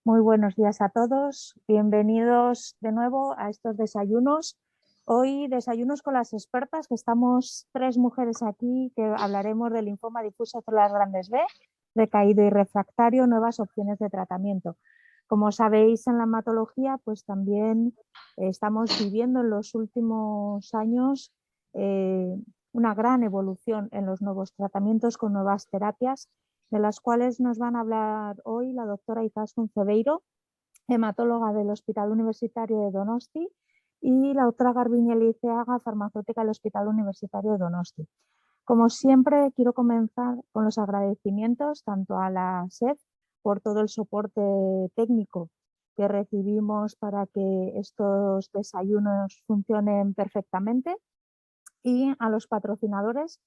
Muy buenos días a todos. Bienvenidos de nuevo a estos desayunos. Hoy desayunos con las expertas, que estamos 3 mujeres aquí, que hablaremos del linfoma difuso de células grandes B, recaído y refractario, nuevas opciones de tratamiento. Como sabéis, en la hematología, pues también estamos viviendo en los últimos años una gran evolución en los nuevos tratamientos con nuevas terapias, de las cuales nos van a hablar hoy la doctora Izaskun Cebeiro, hematóloga del Hospital Universitario de Donosti, y la doctora Garbiñe Liceaga, farmacéutica del Hospital Universitario de Donosti. Como siempre, quiero comenzar con los agradecimientos tanto a la SEP por todo el soporte técnico que recibimos para que estos desayunos funcionen perfectamente, y a los patrocinadores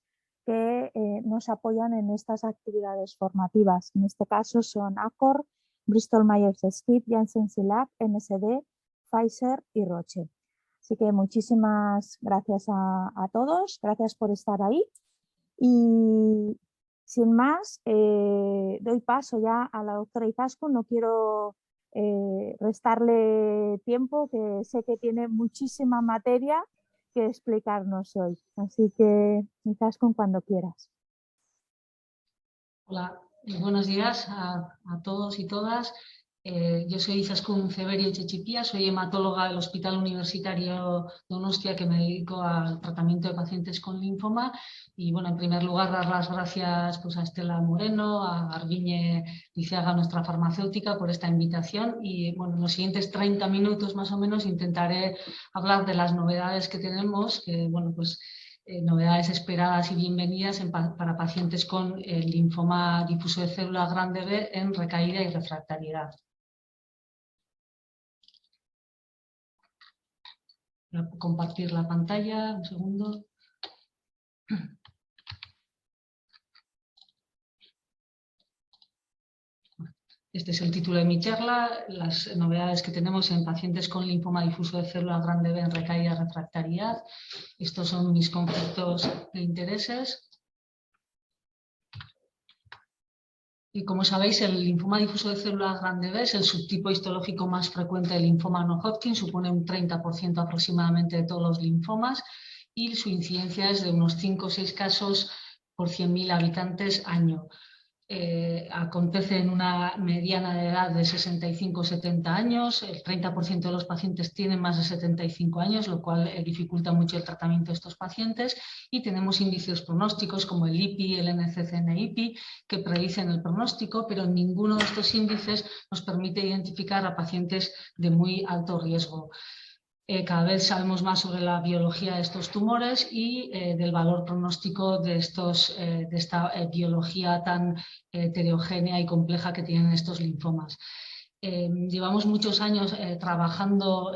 que nos apoyan en estas actividades formativas. En este caso son Accor, Bristol Myers Squibb, Janssen Cilag, MSD, Pfizer y Roche. Así que muchísimas gracias a todos, gracias por estar ahí. Y sin más, doy paso ya a la doctora Izaskun. No quiero restarle tiempo, que sé que tiene muchísima materia que explicarnos hoy. Así que Izaskun, cuando quieras. Hola, buenos días a todos y todas. Yo soy Izaskun Cebeiro Etxechipia, soy hematóloga del Hospital Universitario Donostia, que me dedico al tratamiento de pacientes con linfoma. Y bueno, en primer lugar, dar las gracias pues, a Estela Moreno, a Garbiñe Liceaga, nuestra farmacéutica, por esta invitación. Y bueno, en los siguientes 30 minutos más o menos intentaré hablar de las novedades que tenemos, que bueno, pues novedades esperadas y bienvenidas para pacientes con linfoma difuso de célula grande B en recaída y refractariedad. Voy a compartir la pantalla, un segundo. Este es el título de mi charla, las novedades que tenemos en pacientes con linfoma difuso de célula grande B en recaída y refractariedad. Estos son mis conflictos de intereses. Y como sabéis, el linfoma difuso de célula grande B es el subtipo histológico más frecuente del linfoma no-Hodgkin, supone un 30% aproximadamente de todos los linfomas, y su incidencia es de unos 5 o 6 casos por 100.000 habitantes año. Acontece en una mediana de edad de 65 o 70 años, el 30% de los pacientes tienen más de 75 años, lo cual dificulta mucho el tratamiento de estos pacientes, y tenemos índices pronósticos como el IPI, el NCCN-IPI, que predicen el pronóstico, pero ninguno de estos índices nos permite identificar a pacientes de muy alto riesgo. Cada vez sabemos más sobre la biología de estos tumores y del valor pronóstico de esta biología tan heterogénea y compleja que tienen estos linfomas. Llevamos muchos años trabajando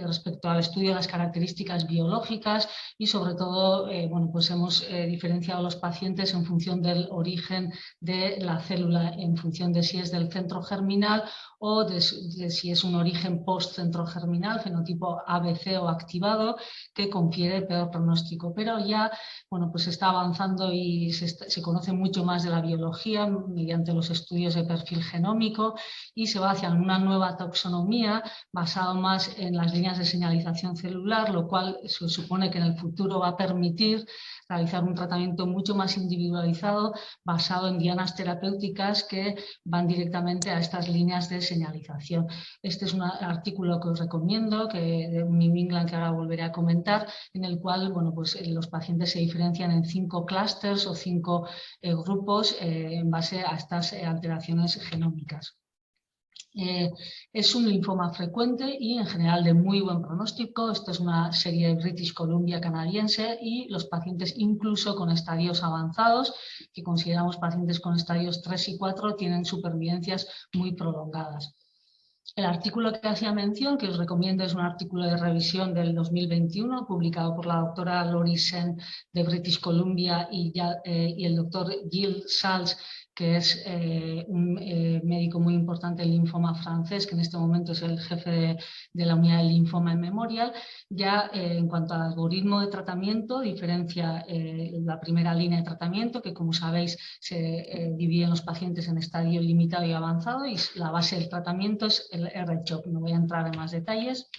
respecto al estudio de las características biológicas, y sobre todo bueno, pues hemos diferenciado a los pacientes en función del origen de la célula, en función de si es del centro germinal o de si es un origen post-centro germinal, fenotipo ABC o activado, que confiere peor pronóstico. Pero ya bueno, pues se está avanzando y se conoce mucho más de la biología mediante los estudios de perfil genómico, y se va hacia una nueva taxonomía basada más en las líneas de señalización celular, lo cual se supone que en el futuro va a permitir realizar un tratamiento mucho más individualizado basado en dianas terapéuticas que van directamente a estas líneas de señalización. Este es un artículo que os recomiendo, de New England, que ahora volveré a comentar, en el cual bueno, pues, los pacientes se diferencian en 5 clústeres o 5 grupos en base a estas alteraciones genómicas. Es un linfoma frecuente y en general de muy buen pronóstico. Esto es una serie de British Columbia canadiense, y los pacientes incluso con estadios avanzados, que consideramos pacientes con estadios 3 y 4, tienen supervivencias muy prolongadas. El artículo que hacía mención, que os recomiendo, es un artículo de revisión del 2021 publicado por la doctora Lori Sen de British Columbia y el doctor Gil Salz, que es un médico muy importante importante el linfoma francés, que en este momento es el jefe de la unidad de linfoma en Memorial, ya en cuanto al algoritmo de tratamiento, diferencia la primera línea de tratamiento, que como sabéis se divide en los pacientes en estadio limitado y avanzado, y la base del tratamiento es el R-CHOP. No voy a entrar en más detalles.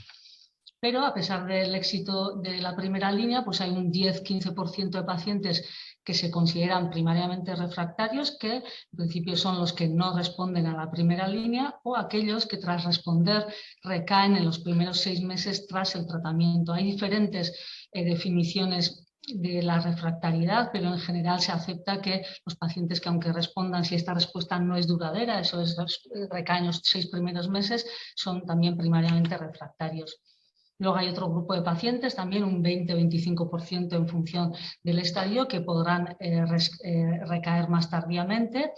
Pero a pesar del éxito de la primera línea, pues hay un 10-15% de pacientes que se consideran primariamente refractarios, que en principio son los que no responden a la primera línea, o aquellos que tras responder recaen en los primeros 6 meses tras el tratamiento. Hay diferentes definiciones de la refractariedad, pero en general se acepta que los pacientes que aunque respondan, si esta respuesta no es duradera, eso es, recaen los 6 primeros meses, son también primariamente refractarios. Luego hay otro grupo de pacientes, también un 20-25% en función del estadio, que podrán recaer más tardíamente.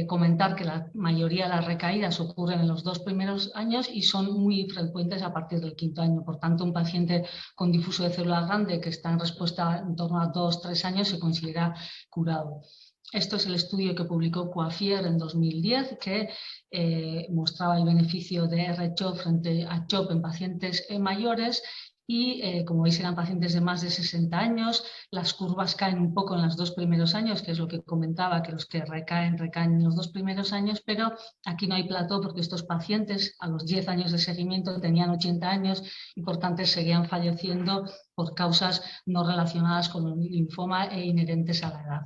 Comentar que la mayoría de las recaídas ocurren en los 2 primeros años y son muy frecuentes a partir del 5º año. Por tanto, un paciente con difuso de célula grande que está en respuesta en torno a 2-3 años se considera curado. Esto es el estudio que publicó Coiffier en 2010, que mostraba el beneficio de R-CHOP frente a CHOP en pacientes mayores y, como veis, eran pacientes de más de 60 años. Las curvas caen un poco en los 2 primeros años, que es lo que comentaba, que los que recaen en los 2 primeros años, pero aquí no hay plató porque estos pacientes a los 10 años de seguimiento tenían 80 años y por tanto seguían falleciendo por causas no relacionadas con el linfoma e inherentes a la edad.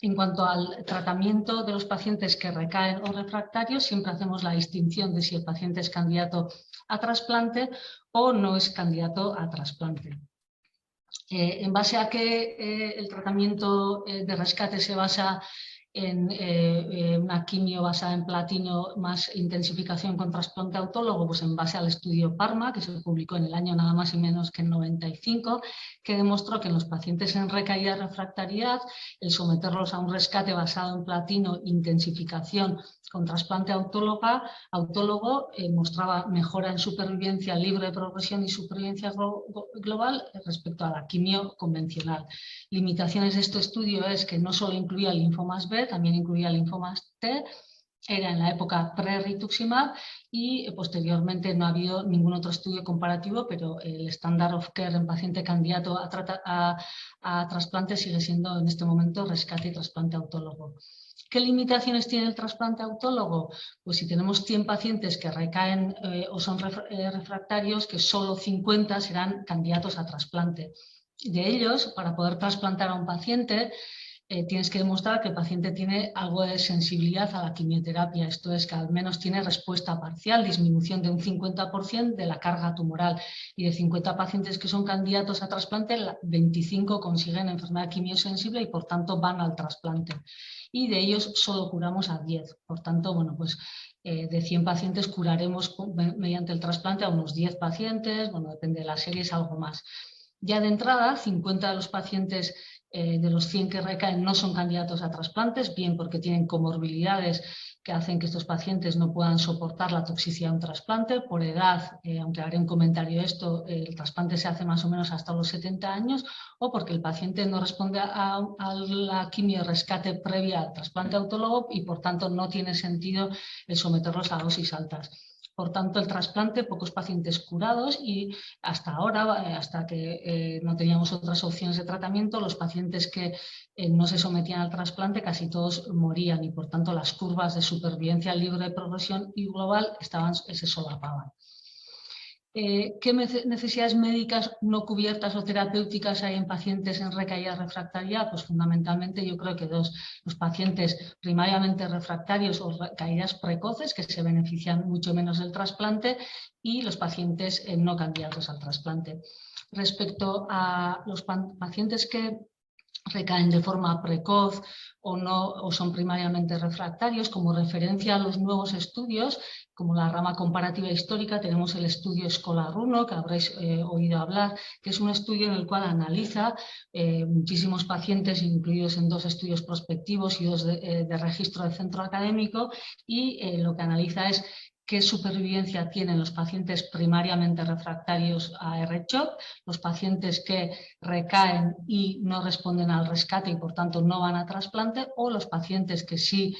En cuanto al tratamiento de los pacientes que recaen o refractarios, siempre hacemos la distinción de si el paciente es candidato a trasplante o no es candidato a trasplante. En base a que el tratamiento de rescate se basa en una quimio basada en platino más intensificación con trasplante autólogo, pues en base al estudio PARMA, que se publicó en el año nada más y menos que en 95, que demostró que en los pacientes en recaída de refractariedad, el someterlos a un rescate basado en platino intensificación con trasplante autólogo mostraba mejora en supervivencia libre de progresión y supervivencia global respecto a la quimio convencional. Limitaciones de este estudio es que no solo incluía linfomas B, también incluía linfomas T, era en la época pre-rituximab y posteriormente no ha habido ningún otro estudio comparativo, pero el standard of care en paciente candidato a trasplante sigue siendo en este momento rescate y trasplante autólogo. ¿Qué limitaciones tiene el trasplante autólogo? Pues si tenemos 100 pacientes que recaen o son refractarios, que solo 50 serán candidatos a trasplante. De ellos, para poder trasplantar a un paciente, tienes que demostrar que el paciente tiene algo de sensibilidad a la quimioterapia. Esto es que al menos tiene respuesta parcial, disminución de un 50% de la carga tumoral. Y de 50 pacientes que son candidatos a trasplante, 25 consiguen enfermedad quimiosensible y por tanto van al trasplante. Y de ellos solo curamos a 10. Por tanto, bueno, pues de 100 pacientes curaremos mediante el trasplante a unos 10 pacientes, bueno, depende de la serie, es algo más. Ya de entrada, 50 de los pacientes de los 100 que recaen no son candidatos a trasplantes, bien porque tienen comorbilidades que hacen que estos pacientes no puedan soportar la toxicidad de un trasplante. Por edad, aunque haré un comentario de esto, el trasplante se hace más o menos hasta los 70 años, o porque el paciente no responde a la quimio rescate previa al trasplante autólogo y por tanto no tiene sentido el someterlos a dosis altas. Por tanto, el trasplante, pocos pacientes curados y hasta ahora, hasta que no teníamos otras opciones de tratamiento, los pacientes que no se sometían al trasplante casi todos morían y por tanto las curvas de supervivencia libre de progresión y global se solapaban. ¿Qué necesidades médicas no cubiertas o terapéuticas hay en pacientes en recaída refractaria? Pues fundamentalmente yo creo que dos. Los pacientes primariamente refractarios o recaídas precoces que se benefician mucho menos del trasplante y los pacientes no candidatos al trasplante. Respecto a los pacientes que recaen de forma precoz o son primariamente refractarios, como referencia a los nuevos estudios, como la rama comparativa histórica, tenemos el estudio Scholar-1, que habréis oído hablar, que es un estudio en el cual analiza muchísimos pacientes incluidos en 2 estudios prospectivos y 2 de registro de centro académico, y lo que analiza es qué supervivencia tienen los pacientes primariamente refractarios a R-CHOP, los pacientes que recaen y no responden al rescate y por tanto no van a trasplante, o los pacientes que sí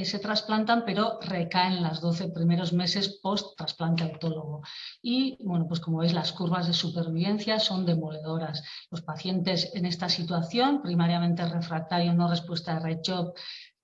se trasplantan, pero recaen los 12 primeros meses post-trasplante autólogo. Y, bueno, pues como veis, las curvas de supervivencia son demoledoras. Los pacientes en esta situación, primariamente refractario no respuesta de R-CHOP,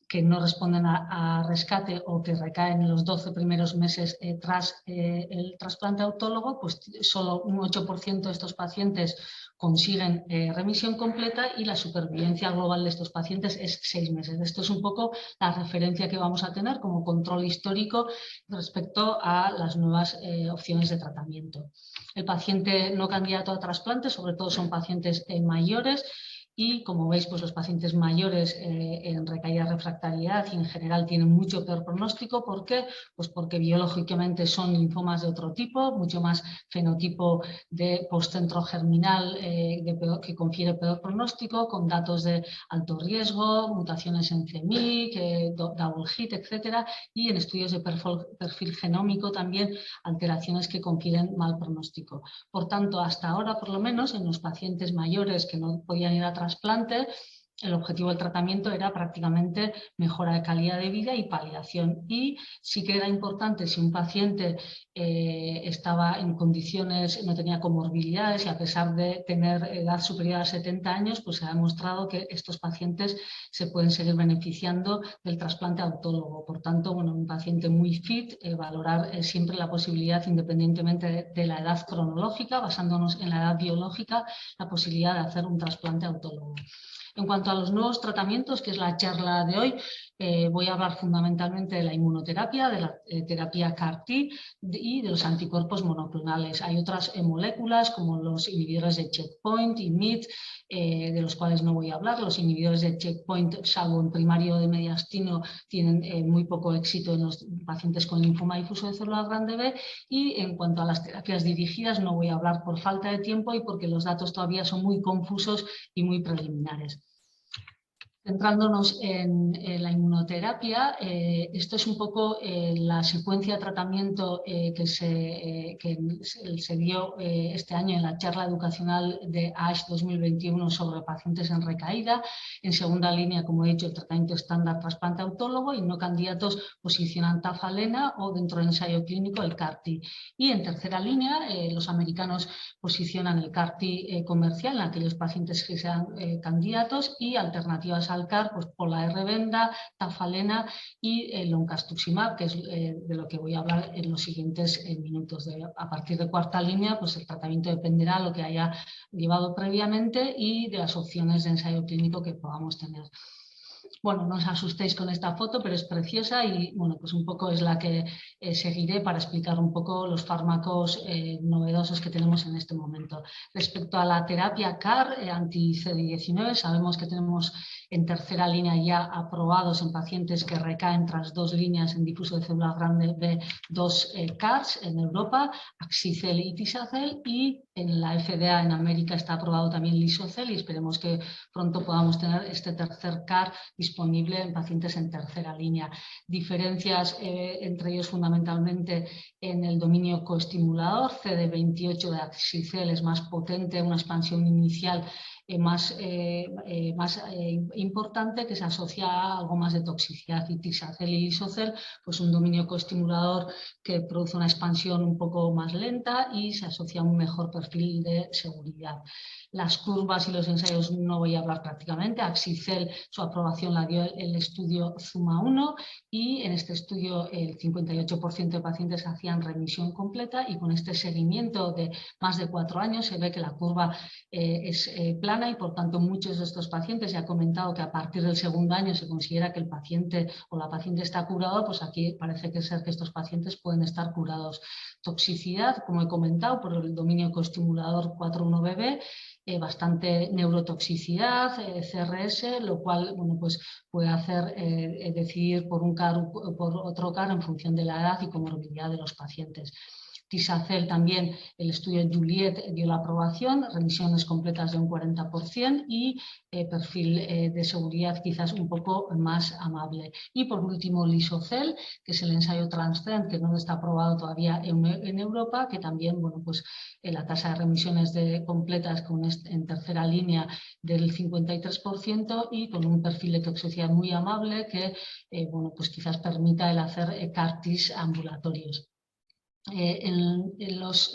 que no responden a rescate o que recaen en los 12 primeros meses tras el trasplante autólogo, pues solo un 8% de estos pacientes consiguen remisión completa y la supervivencia global de estos pacientes es 6 meses. Esto es un poco la referencia que vamos a tener como control histórico respecto a las nuevas opciones de tratamiento. El paciente no candidato a trasplante, sobre todo son pacientes mayores, y como veis, pues los pacientes mayores en recaída refractariedad y en general tienen mucho peor pronóstico. ¿Por qué? Pues porque biológicamente son linfomas de otro tipo, mucho más fenotipo de postcentro germinal que confiere peor pronóstico, con datos de alto riesgo, mutaciones en CMYC, double hit, etcétera, y en estudios de perfil genómico también alteraciones que confieren mal pronóstico. Por tanto, hasta ahora, por lo menos, en los pacientes mayores que no podían ir a trasplante, el objetivo del tratamiento era prácticamente mejora de calidad de vida y paliación. Y sí que era importante, si un paciente estaba en condiciones, no tenía comorbilidades y a pesar de tener edad superior a 70 años, pues se ha demostrado que estos pacientes se pueden seguir beneficiando del trasplante autólogo. Por tanto, bueno, un paciente muy fit, valorar siempre la posibilidad, independientemente de la edad cronológica, basándonos en la edad biológica, la posibilidad de hacer un trasplante autólogo. En cuanto a los nuevos tratamientos, que es la charla de hoy, voy a hablar fundamentalmente de la inmunoterapia, de la terapia CAR-T y de los anticuerpos monoclonales. Hay otras moléculas como los inhibidores de checkpoint y MIT, de los cuales no voy a hablar. Los inhibidores de checkpoint, salvo en primario de mediastino, tienen muy poco éxito en los pacientes con linfoma difuso de célula grande B. Y en cuanto a las terapias dirigidas, no voy a hablar por falta de tiempo y porque los datos todavía son muy confusos y muy preliminares. Centrándonos en la inmunoterapia, esto es un poco la secuencia de tratamiento que se dio este año en la charla educacional de ASH 2021 sobre pacientes en recaída. En segunda línea, como he dicho, el tratamiento estándar trasplante autólogo, y no candidatos posicionan tafalena o dentro del ensayo clínico el CAR-T. Y en tercera línea, los americanos posicionan el CAR-T comercial en aquellos pacientes que sean candidatos, y alternativas al CAR, pues Pola-R-Venda, tafalena y loncastuximab, que es de lo que voy a hablar en los siguientes minutos. A partir de cuarta línea, pues el tratamiento dependerá de lo que haya llevado previamente y de las opciones de ensayo clínico que podamos tener. Bueno, no os asustéis con esta foto, pero es preciosa y bueno, pues un poco es la que seguiré para explicar un poco los fármacos novedosos que tenemos en este momento. Respecto a la terapia CAR anti-CD19, sabemos que tenemos en tercera línea ya aprobados en pacientes que recaen tras 2 líneas en difuso de célula grande B, 2 CARs en Europa, Axicel y Tisacel, y en la FDA en América está aprobado también Lisocel, y esperemos que pronto podamos tener este tercer CAR disponible en pacientes en tercera línea. Diferencias entre ellos fundamentalmente en el dominio coestimulador. CD28 de Axicel es más potente, una expansión inicial más importante, que se asocia a algo más de toxicidad, y Tisacel y Lisocel, pues un dominio coestimulador que produce una expansión un poco más lenta y se asocia a un mejor perfil de seguridad. Las curvas y los ensayos no voy a hablar prácticamente. Axicel, su aprobación la dio el estudio ZUMA-1, y en este estudio el 58% de pacientes hacían remisión completa, y con este seguimiento de más de 4 años se ve que la curva es plana, y por tanto muchos de estos pacientes, ya he comentado que a partir del segundo año se considera que el paciente o la paciente está curado, pues aquí parece que ser que estos pacientes pueden estar curados. Toxicidad, como he comentado, por el dominio coestimulador 4,1-BB, bastante neurotoxicidad, CRS, lo cual bueno, pues puede hacer decidir por un CAR o por otro CAR en función de la edad y comorbilidad de los pacientes. Tisacel también el estudio Juliet dio la aprobación, revisiones completas de un 40% y perfil de seguridad quizás un poco más amable. Y por último Lisocel, que es el ensayo Transcend, que no está aprobado todavía en Europa, que también, bueno, pues la tasa de remisiones completas en tercera línea del 53% y con un perfil de toxicidad muy amable que, bueno, pues quizás permita el hacer CAR-Ts ambulatorios.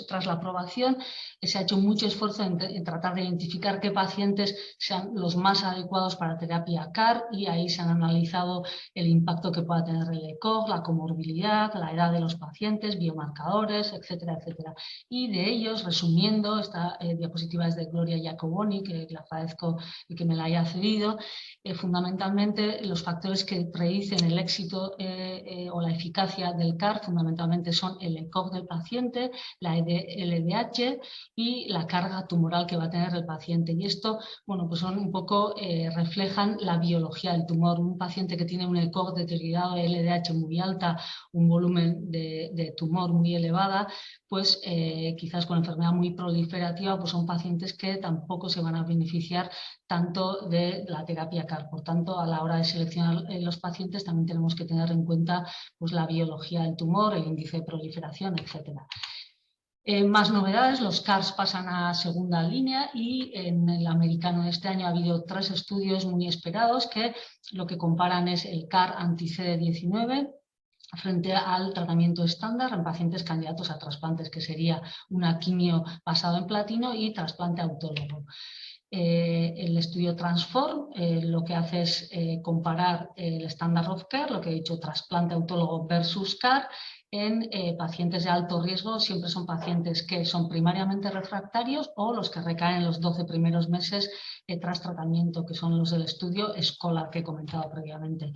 Tras la aprobación se ha hecho mucho esfuerzo en tratar de identificar qué pacientes sean los más adecuados para terapia CAR y ahí se han analizado el impacto que pueda tener el ECOG, la comorbilidad, la edad de los pacientes, biomarcadores, etcétera, etcétera. Y de ellos, resumiendo, esta diapositiva es de Gloria Giacoboni, que le agradezco y que me la haya cedido. Fundamentalmente los factores que predicen el éxito o la eficacia del CAR fundamentalmente son el ECOG del paciente, la LDH y la carga tumoral que va a tener el paciente. Y esto, bueno, pues son un poco, reflejan la biología del tumor. Un paciente que tiene un ECOG deteriorado, LDH muy alta, un volumen de tumor muy elevada, pues quizás con enfermedad muy proliferativa, pues son pacientes que tampoco se van a beneficiar tanto de la terapia CAR. Por tanto, a la hora de seleccionar los pacientes también tenemos que tener en cuenta pues, la biología del tumor, el índice de proliferación, etc. Más novedades, los CARs pasan a segunda línea y en el americano de este año ha habido 3 estudios muy esperados que lo que comparan es el CAR anti-CD19 frente al tratamiento estándar en pacientes candidatos a trasplantes, que sería una quimio basado en platino y trasplante autólogo. El estudio Transform lo que hace es comparar el Standard of Care, lo que he dicho, trasplante autólogo versus CAR, en pacientes de alto riesgo. Siempre son pacientes que son primariamente refractarios o los que recaen en los 12 primeros meses tras tratamiento, que son los del estudio Scholar que he comentado previamente.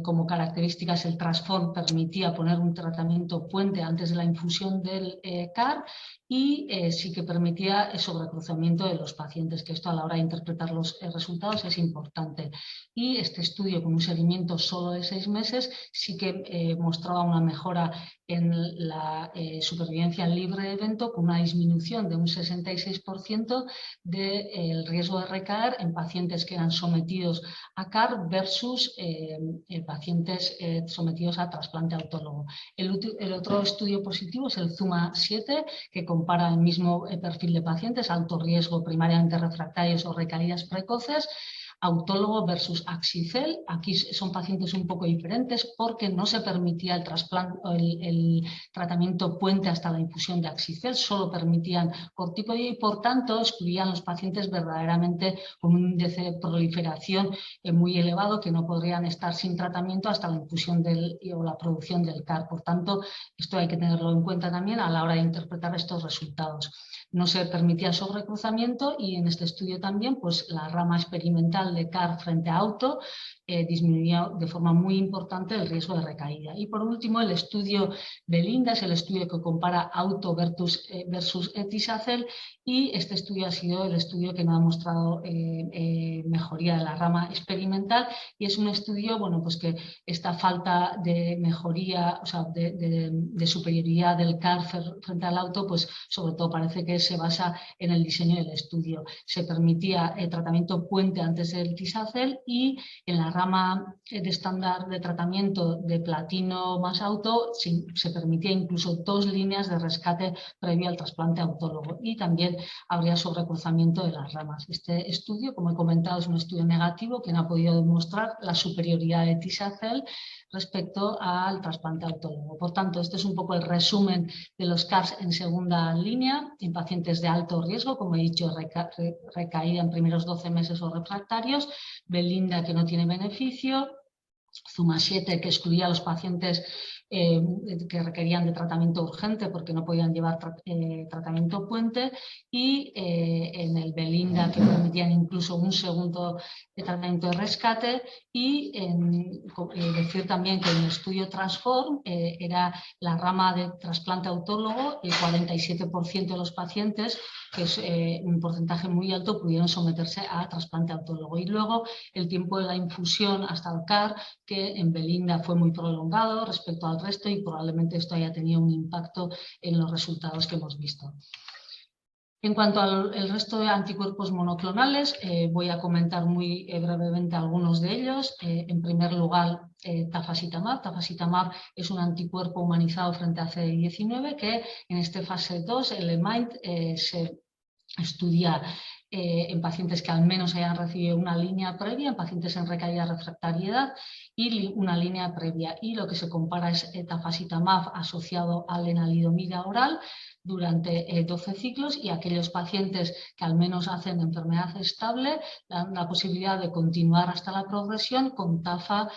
Como características, el Transform permitía poner un tratamiento puente antes de la infusión del CAR y sí que permitía el sobrecruzamiento de los pacientes, que esto a la hora de interpretar los resultados es importante. Y este estudio con un seguimiento solo de 6 meses sí que mostraba una mejora en la supervivencia libre de evento, con una disminución de un 66% del riesgo de recaer en pacientes que eran sometidos a CAR versus pacientes sometidos a trasplante autólogo. El otro estudio positivo es el ZUMA-7, que compara el mismo perfil de pacientes, alto riesgo, primariamente refractarios o recaídas precoces, autólogo versus Axicel. Aquí son pacientes un poco diferentes porque no se permitía el tratamiento puente hasta la infusión de Axicel, solo permitían corticoide y por tanto excluían los pacientes verdaderamente con un índice de proliferación muy elevado, que no podrían estar sin tratamiento hasta la infusión o la producción del CAR. Por tanto, esto hay que tenerlo en cuenta también a la hora de interpretar estos resultados. No se permitía sobrecruzamiento y en este estudio también pues, la rama experimental de CAR frente a auto disminuía de forma muy importante el riesgo de recaída. Y por último, el estudio Belinda es el estudio que compara auto versus Tisacel, y este estudio ha sido el estudio que no ha mostrado mejoría de la rama experimental, y es un estudio, bueno, pues que esta falta de mejoría, o sea, de superioridad del CAR frente al auto, pues sobre todo parece que se basa en el diseño del estudio. Se permitía el tratamiento puente antes del Tisacel y en la rama de estándar de tratamiento de platino más auto se permitía incluso 2 líneas de rescate previo al trasplante autólogo y también habría sobrecruzamiento de las ramas. Este estudio, como he comentado, es un estudio negativo que no ha podido demostrar la superioridad de Tisacel respecto al trasplante autólogo. Por tanto, este es un poco el resumen de los CARs en segunda línea en pacientes de alto riesgo, como he dicho, recaída en primeros 12 meses o refractarios, Belinda, que no tiene beneficio, ZUMA-7, que excluía a los pacientes que requerían de tratamiento urgente porque no podían llevar tratamiento puente, y en el Belinda, que permitían incluso un segundo tratamiento de rescate, y decir también que en el estudio Transform era la rama de trasplante autólogo, el 47% de los pacientes, que es un porcentaje muy alto, pudieron someterse a trasplante autólogo. Y luego el tiempo de la infusión hasta el CAR que en Belinda fue muy prolongado respecto al resto y probablemente esto haya tenido un impacto en los resultados que hemos visto. En cuanto al resto de anticuerpos monoclonales, voy a comentar muy brevemente algunos de ellos. En primer lugar, tafasitamab. Tafasitamab es un anticuerpo humanizado frente a CD19 que en este fase 2, el EMIND, se estudia en pacientes que al menos hayan recibido una línea previa, en pacientes en recaída refractariedad y una línea previa. Y lo que se compara es tafasitamab asociado a lenalidomida oral durante 12 ciclos y aquellos pacientes que al menos hacen enfermedad estable dan la posibilidad de continuar hasta la progresión con tafa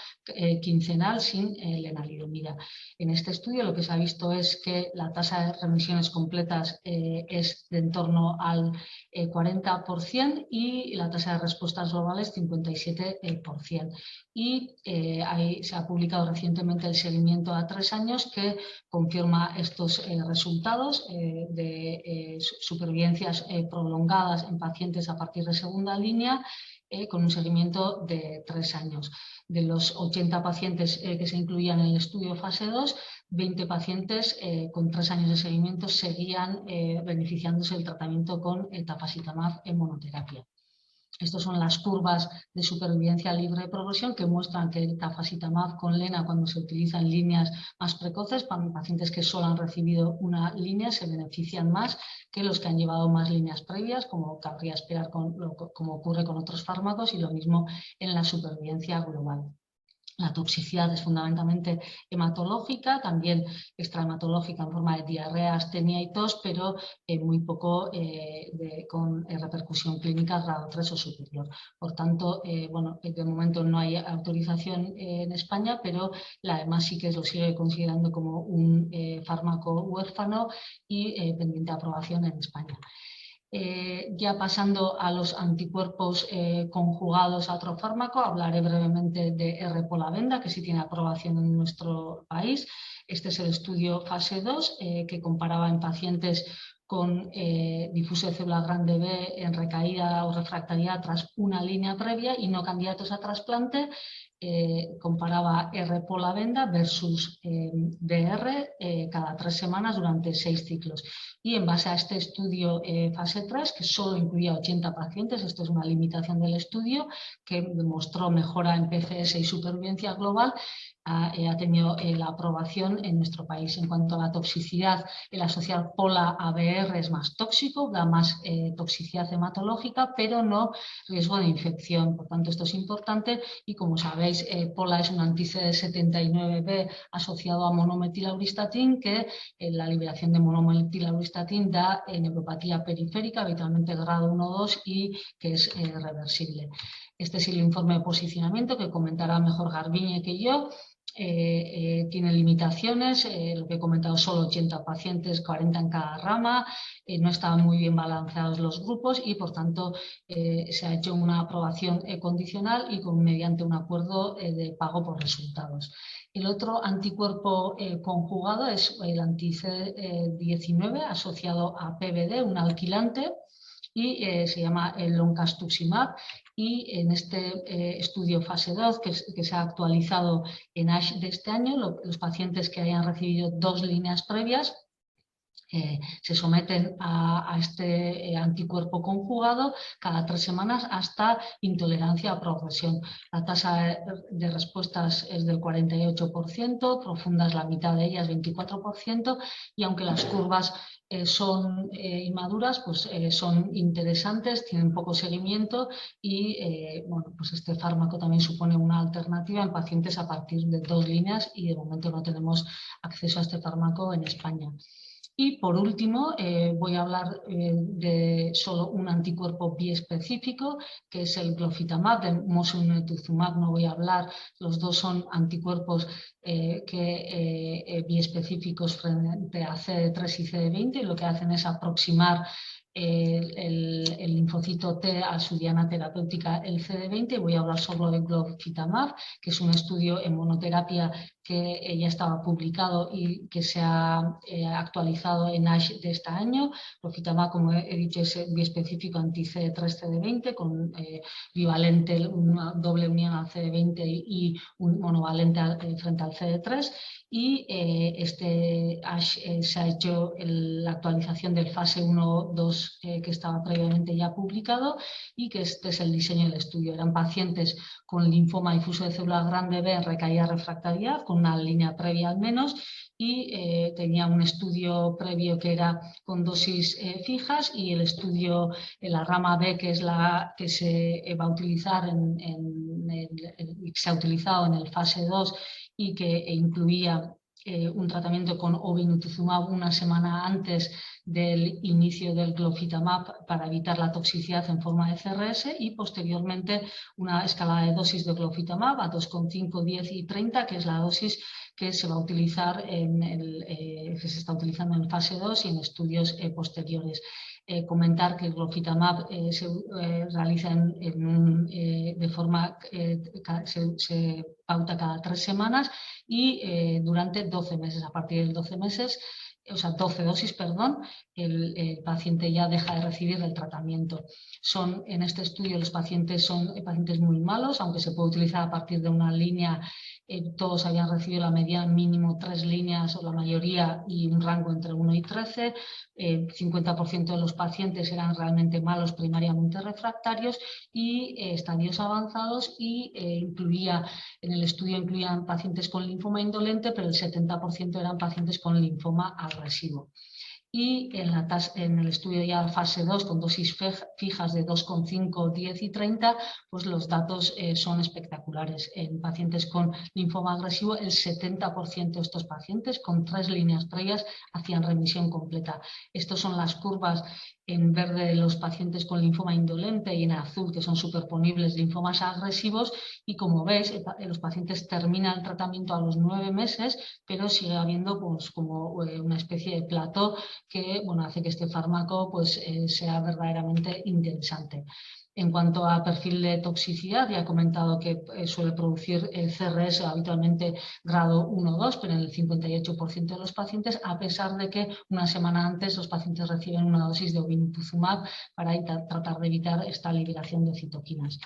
quincenal sin lenalidomida. En este estudio lo que se ha visto es que la tasa de remisiones completas es de en torno al 40% y la tasa de respuestas globales 57%. Y ahí se ha publicado recientemente el seguimiento a 3 años que confirma estos resultados de supervivencias prolongadas en pacientes a partir de segunda línea con un seguimiento de 3 años. De los 80 pacientes que se incluían en el estudio fase 2, 20 pacientes con 3 años de seguimiento seguían beneficiándose del tratamiento con tafasitamab en monoterapia. Estas son las curvas de supervivencia libre de progresión que muestran que el tafasitamab con lena, cuando se utiliza en líneas más precoces, para pacientes que solo han recibido una línea, se benefician más que los que han llevado más líneas previas, como cabría esperar como ocurre con otros fármacos, y lo mismo en la supervivencia global. La toxicidad es fundamentalmente hematológica, también extrahematológica en forma de diarrea, astenia y tos, pero muy poco con repercusión clínica grado 3 o superior. Por tanto, bueno, de momento no hay autorización en España, pero la EMA sí que lo sigue considerando como un fármaco huérfano y pendiente de aprobación en España. Ya pasando a los anticuerpos conjugados a otro fármaco, hablaré brevemente de R-polavenda, que sí tiene aprobación en nuestro país. Este es el estudio fase 2 que comparaba en pacientes con difuso de célula grande B en recaída o refractariedad tras una línea previa y no candidatos a trasplante. Comparaba R-polavenda versus DR cada 3 semanas durante 6 ciclos. Y en base a este estudio fase 3, que solo incluía 80 pacientes, esto es una limitación del estudio, que demostró mejora en PCS y supervivencia global, ha tenido la aprobación en nuestro país. En cuanto a la toxicidad, el asociar POLA-ABR es más tóxico, da más toxicidad hematológica, pero no riesgo de infección. Por tanto, esto es importante y, como sabéis, POLA es un anti-CD79B asociado a monometilauristatin, que la liberación de monometilauristatin da neuropatía periférica, habitualmente grado 1-2, y que es reversible. Este es el informe de posicionamiento que comentará mejor Garbiñe que yo. Tiene limitaciones, lo que he comentado, solo 80 pacientes, 40 en cada rama, no estaban muy bien balanceados los grupos y por tanto se ha hecho una aprobación condicional y mediante un acuerdo de pago por resultados. El otro anticuerpo conjugado es el anti-CD19 asociado a PBD, un alquilante, y se llama el loncastuximab. Y en este estudio fase 2 que se ha actualizado en ASH de este año, los pacientes que hayan recibido 2 líneas previas se someten a este anticuerpo conjugado cada 3 semanas hasta intolerancia a progresión. La tasa de respuestas es del 48%, profundas la mitad de ellas, 24%, y aunque las curvas son inmaduras, pues son interesantes, tienen poco seguimiento y bueno, pues este fármaco también supone una alternativa en pacientes a partir de 2 líneas y de momento no tenemos acceso a este fármaco en España. Y por último voy a hablar de solo un anticuerpo biespecífico, que es el glofitamab, del mosunetuzumab no voy a hablar. Los dos son anticuerpos biespecíficos frente a CD3 y CD20, y lo que hacen es aproximar el linfocito T a su diana terapéutica, el CD20. Voy a hablar solo de glofitamab, que es un estudio en monoterapia que ya estaba publicado y que se ha actualizado en ASH de este año. Glofitamab, como he dicho, es biespecífico anti-CD3-CD20 con bivalente, una doble unión al CD20 y un monovalente frente al CD3. Y este ASH se ha hecho la actualización del fase 1-2 que estaba previamente ya publicado, y que este es el diseño del estudio. Eran pacientes con linfoma difuso de células grande B en recaída refractariedad, con una línea previa al menos, y tenía un estudio previo que era con dosis fijas, y el estudio en la rama B, que es la que se va a utilizar se ha utilizado en el fase 2 y que incluía un tratamiento con obinutuzumab una semana antes del inicio del glofitamab para evitar la toxicidad en forma de CRS, y posteriormente una escalada de dosis de glofitamab a 2,5, 10 y 30, que es la dosis que se va a utilizar que se está utilizando en fase 2 y en estudios posteriores. Comentar que el glofitamab se realiza de forma se pauta cada 3 semanas y durante 12 meses. A partir de 12 meses, o sea, 12 dosis, perdón, el paciente ya deja de recibir el tratamiento. En este estudio los pacientes son pacientes muy malos, aunque se puede utilizar a partir de una línea. Todos habían recibido la media mínimo 3 líneas o la mayoría, y un rango entre 1 y 13. 50% de los pacientes eran realmente malos, primariamente refractarios y estadios avanzados, y en el estudio incluían pacientes con linfoma indolente, pero el 70% eran pacientes con linfoma agresivo. Y en el estudio ya fase 2 con dosis fijas de 2,5, 10 y 30, pues los datos son espectaculares. En pacientes con linfoma agresivo, el 70% de estos pacientes con 3 líneas previas hacían remisión completa. Estas son las curvas en verde de los pacientes con linfoma indolente y en azul, que son superponibles, linfomas agresivos, y como ves, los pacientes terminan el tratamiento a los 9 meses, pero sigue habiendo pues, como una especie de plató que hace que este fármaco pues, sea verdaderamente interesante. En cuanto a perfil de toxicidad, ya he comentado que suele producir el CRS habitualmente grado 1 o 2, pero en el 58% de los pacientes, a pesar de que una semana antes los pacientes reciben una dosis de obinutuzumab para tratar de evitar esta liberación de citoquinas.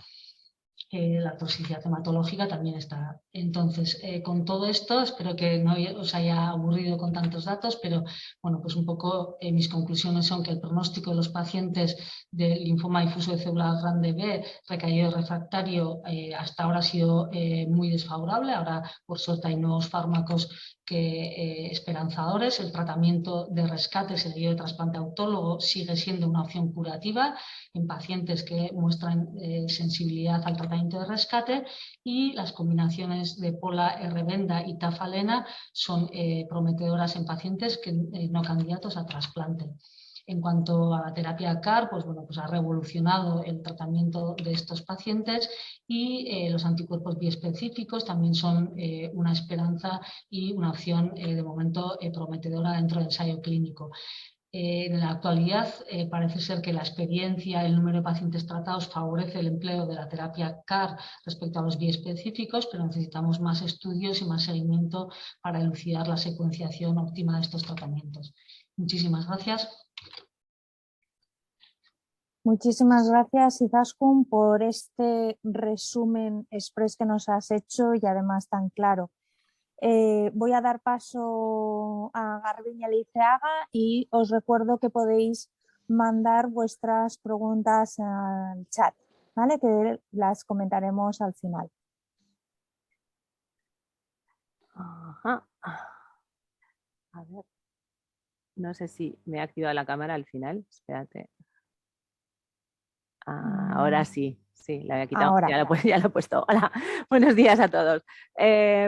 La toxicidad hematológica también está. Entonces, con todo esto, espero que no os haya aburrido con tantos datos, pero bueno, pues un poco mis conclusiones son que el pronóstico de los pacientes de linfoma difuso de célula grande B recaído refractario hasta ahora ha sido muy desfavorable. Ahora, por suerte, hay nuevos fármacos esperanzadores. El tratamiento de rescate seguido de trasplante autólogo sigue siendo una opción curativa en pacientes que muestran sensibilidad al tratamiento de rescate, y las combinaciones de pola-R-Venda y tafalena son prometedoras en pacientes no candidatos a trasplante. En cuanto a la terapia CAR, pues ha revolucionado el tratamiento de estos pacientes, y los anticuerpos biespecíficos también son una esperanza y una opción de momento prometedora dentro del ensayo clínico. En la actualidad parece ser que la experiencia, el número de pacientes tratados favorece el empleo de la terapia CAR respecto a los biespecíficos, pero necesitamos más estudios y más seguimiento para elucidar la secuenciación óptima de estos tratamientos. Muchísimas gracias. Muchísimas gracias, Izaskun, por este resumen express que nos has hecho y además tan claro. Voy a dar paso a Garbiñe Leiceaga y os recuerdo que podéis mandar vuestras preguntas al chat, ¿vale? Que las comentaremos al final. Ajá. A ver. No sé si me ha activado la cámara al final. Espérate. Ahora sí. Sí, la había quitado, ya lo he puesto. Hola, buenos días a todos.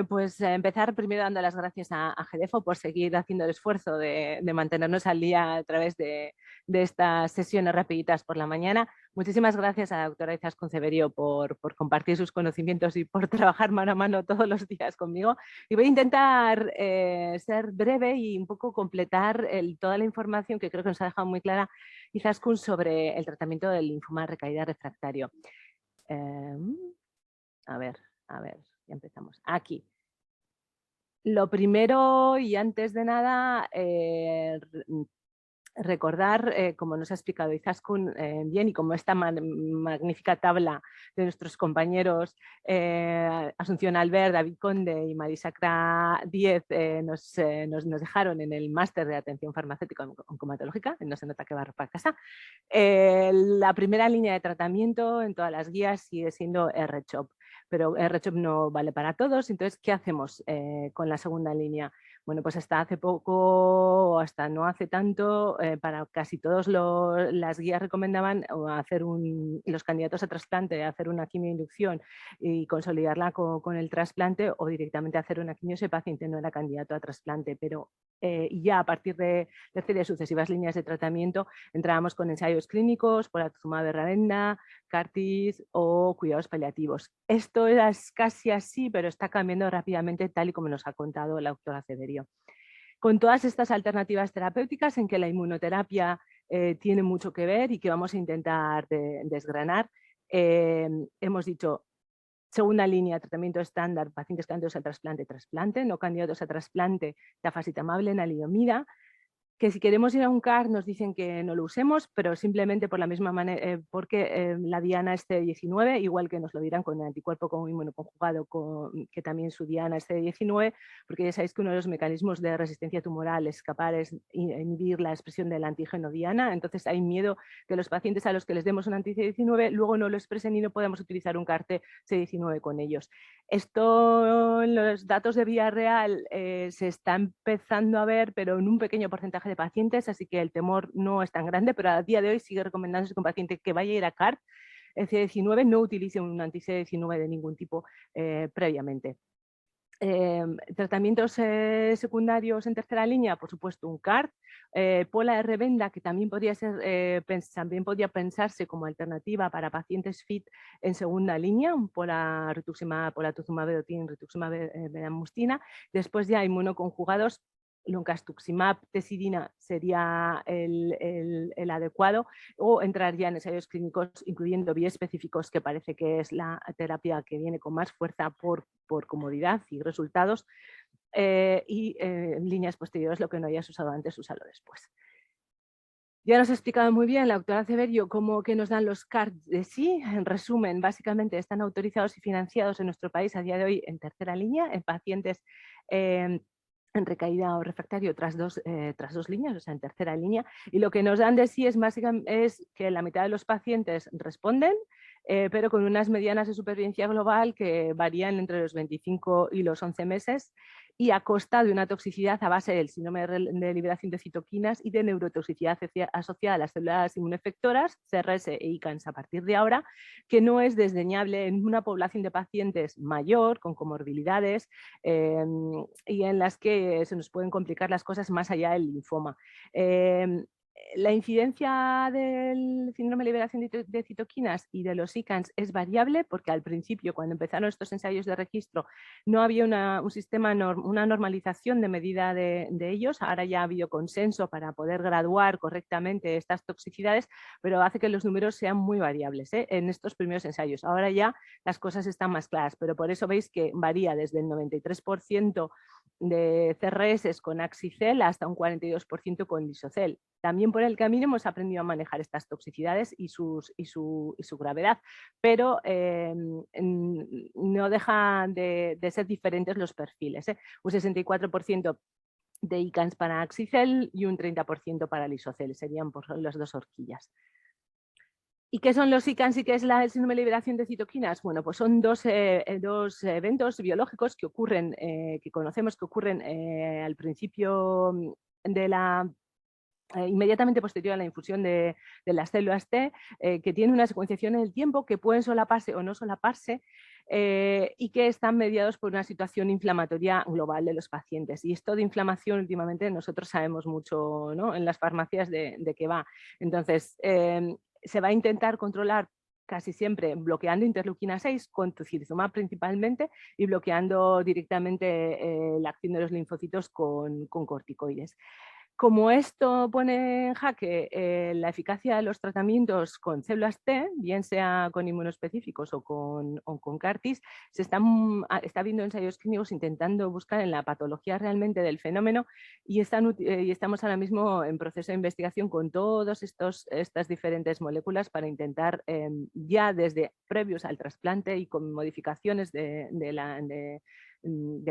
Pues empezar primero dando las gracias a GDEFO por seguir haciendo el esfuerzo de mantenernos al día a través de estas sesiones rapiditas por la mañana. Muchísimas gracias a la doctora Izaskun Ceberio por compartir sus conocimientos y por trabajar mano a mano todos los días conmigo. Y voy a intentar ser breve y un poco completar toda la información que creo que nos ha dejado muy clara Izaskun sobre el tratamiento del linfoma recaída refractario. A ver, ya empezamos. Aquí. Lo primero y antes de nada, recordar, como nos ha explicado Izaskun bien, y como esta magnífica tabla de nuestros compañeros Asunción Albert, David Conde y Marisacra Díez nos dejaron en el máster de atención farmacéutica oncomatológica, no se nota que va para casa. La primera línea de tratamiento en todas las guías sigue siendo R-CHOP, pero R-CHOP no vale para todos. Entonces, ¿qué hacemos con la segunda línea? Bueno, pues hasta hace poco o hasta no hace tanto, para casi todos las guías recomendaban hacer los candidatos a trasplante, hacer una quimioinducción y consolidarla con el trasplante, o directamente hacer una quimio si el paciente no era candidato a trasplante. Pero ya a partir de terceras sucesivas líneas de tratamiento entrábamos con ensayos clínicos, polatuzumab veravenda, CAR-Ts o cuidados paliativos. Esto era casi así, pero está cambiando rápidamente, tal y como nos ha contado la doctora Severio. Con todas estas alternativas terapéuticas en que la inmunoterapia tiene mucho que ver y que vamos a intentar desgranar, hemos dicho: segunda línea, tratamiento estándar, pacientes candidatos a trasplante, no candidatos a trasplante, tafasitamab, lenalidomida, que si queremos ir a un CAR nos dicen que no lo usemos, pero simplemente por la misma manera, porque la diana es CD19, igual que nos lo dirán con el anticuerpo como inmunoconjugado, que también su diana es CD19, porque ya sabéis que uno de los mecanismos de resistencia tumoral es inhibir la expresión del antígeno diana. Entonces hay miedo que los pacientes a los que les demos un anti-CD19 luego no lo expresen y no podemos utilizar un CAR-T CD19 con ellos. Esto en los datos de vía real se está empezando a ver, pero en un pequeño porcentaje de pacientes, así que el temor no es tan grande, pero a día de hoy sigue recomendándose que un paciente que vaya a ir a CAR, el CD19 no utilice un anti-CD19 de ningún tipo previamente. Tratamientos secundarios en tercera línea, por supuesto un CAR, pola R-venda, que también podría pensarse como alternativa para pacientes FIT en segunda línea, un polatuzumab vedotin, rituximab bendamustina. Después ya inmunoconjugados, loncastuximab, tesidina sería el adecuado, o entrar ya en ensayos clínicos incluyendo biespecíficos, que parece que es la terapia que viene con más fuerza por comodidad y resultados, y en líneas posteriores lo que no hayas usado antes, úsalo después. Ya nos ha explicado muy bien la doctora Severio cómo que nos dan los CAR de sí. En resumen, básicamente están autorizados y financiados en nuestro país a día de hoy en tercera línea, en pacientes en recaída o refractario tras dos líneas, o sea, en tercera línea, y lo que nos dan de sí es que la mitad de los pacientes responden, pero con unas medianas de supervivencia global que varían entre los 25 y los 11 meses, y a costa de una toxicidad a base del síndrome de liberación de citoquinas y de neurotoxicidad asociada a las células inmunoefectoras, CRS e ICANS a partir de ahora, que no es desdeñable en una población de pacientes mayor, con comorbilidades, y en las que se nos pueden complicar las cosas más allá del linfoma. La incidencia del síndrome de liberación de citoquinas y de los ICANS es variable, porque al principio, cuando empezaron estos ensayos de registro, no había un sistema, una normalización de medida de ellos. Ahora ya ha habido consenso para poder graduar correctamente estas toxicidades, pero hace que los números sean muy variables en estos primeros ensayos. Ahora ya las cosas están más claras, pero por eso veis que varía desde el 93% de CRS con Axicel hasta un 42% con Lisocel. También por el camino hemos aprendido a manejar estas toxicidades y su gravedad, pero no dejan de ser diferentes los perfiles. Un 64% de ICANS para Axicel y un 30% para Lisocel, serían por las dos horquillas. ¿Y qué son los ICANS y qué es el síndrome de liberación de citoquinas? Bueno, pues son dos eventos biológicos que ocurren, que conocemos que ocurren al principio de la inmediatamente posterior a la infusión de las células T, que tienen una secuenciación en el tiempo, que pueden solaparse o no solaparse, y que están mediados por una situación inflamatoria global de los pacientes. Y esto de inflamación últimamente nosotros sabemos mucho, ¿no?, en las farmacias de qué va. Entonces, se va a intentar controlar casi siempre bloqueando interleuquina 6 con tocilizumab principalmente, y bloqueando directamente la acción de los linfocitos con corticoides. Como esto pone en jaque la eficacia de los tratamientos con células T, bien sea con inmunoespecíficos o con CAR-Ts, está habiendo ensayos clínicos intentando buscar en la patología realmente del fenómeno y estamos ahora mismo en proceso de investigación con todas estas diferentes moléculas para intentar ya desde previos al trasplante y con modificaciones de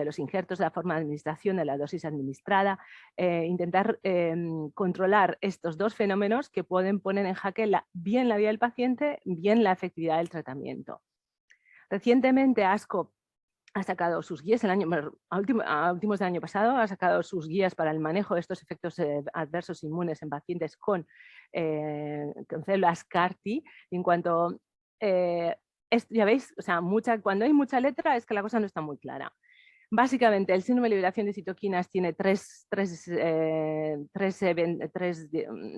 los injertos, de la forma de administración, de la dosis administrada, intentar controlar estos dos fenómenos que pueden poner en jaque bien la vida del paciente, bien la efectividad del tratamiento. Recientemente ASCO ha sacado sus guías, a últimos del año pasado, ha sacado sus guías para el manejo de estos efectos adversos inmunes en pacientes con células CAR-T. En cuanto, ya veis, o sea, cuando hay mucha letra es que la cosa no está muy clara. Básicamente, el síndrome de liberación de citoquinas tiene tres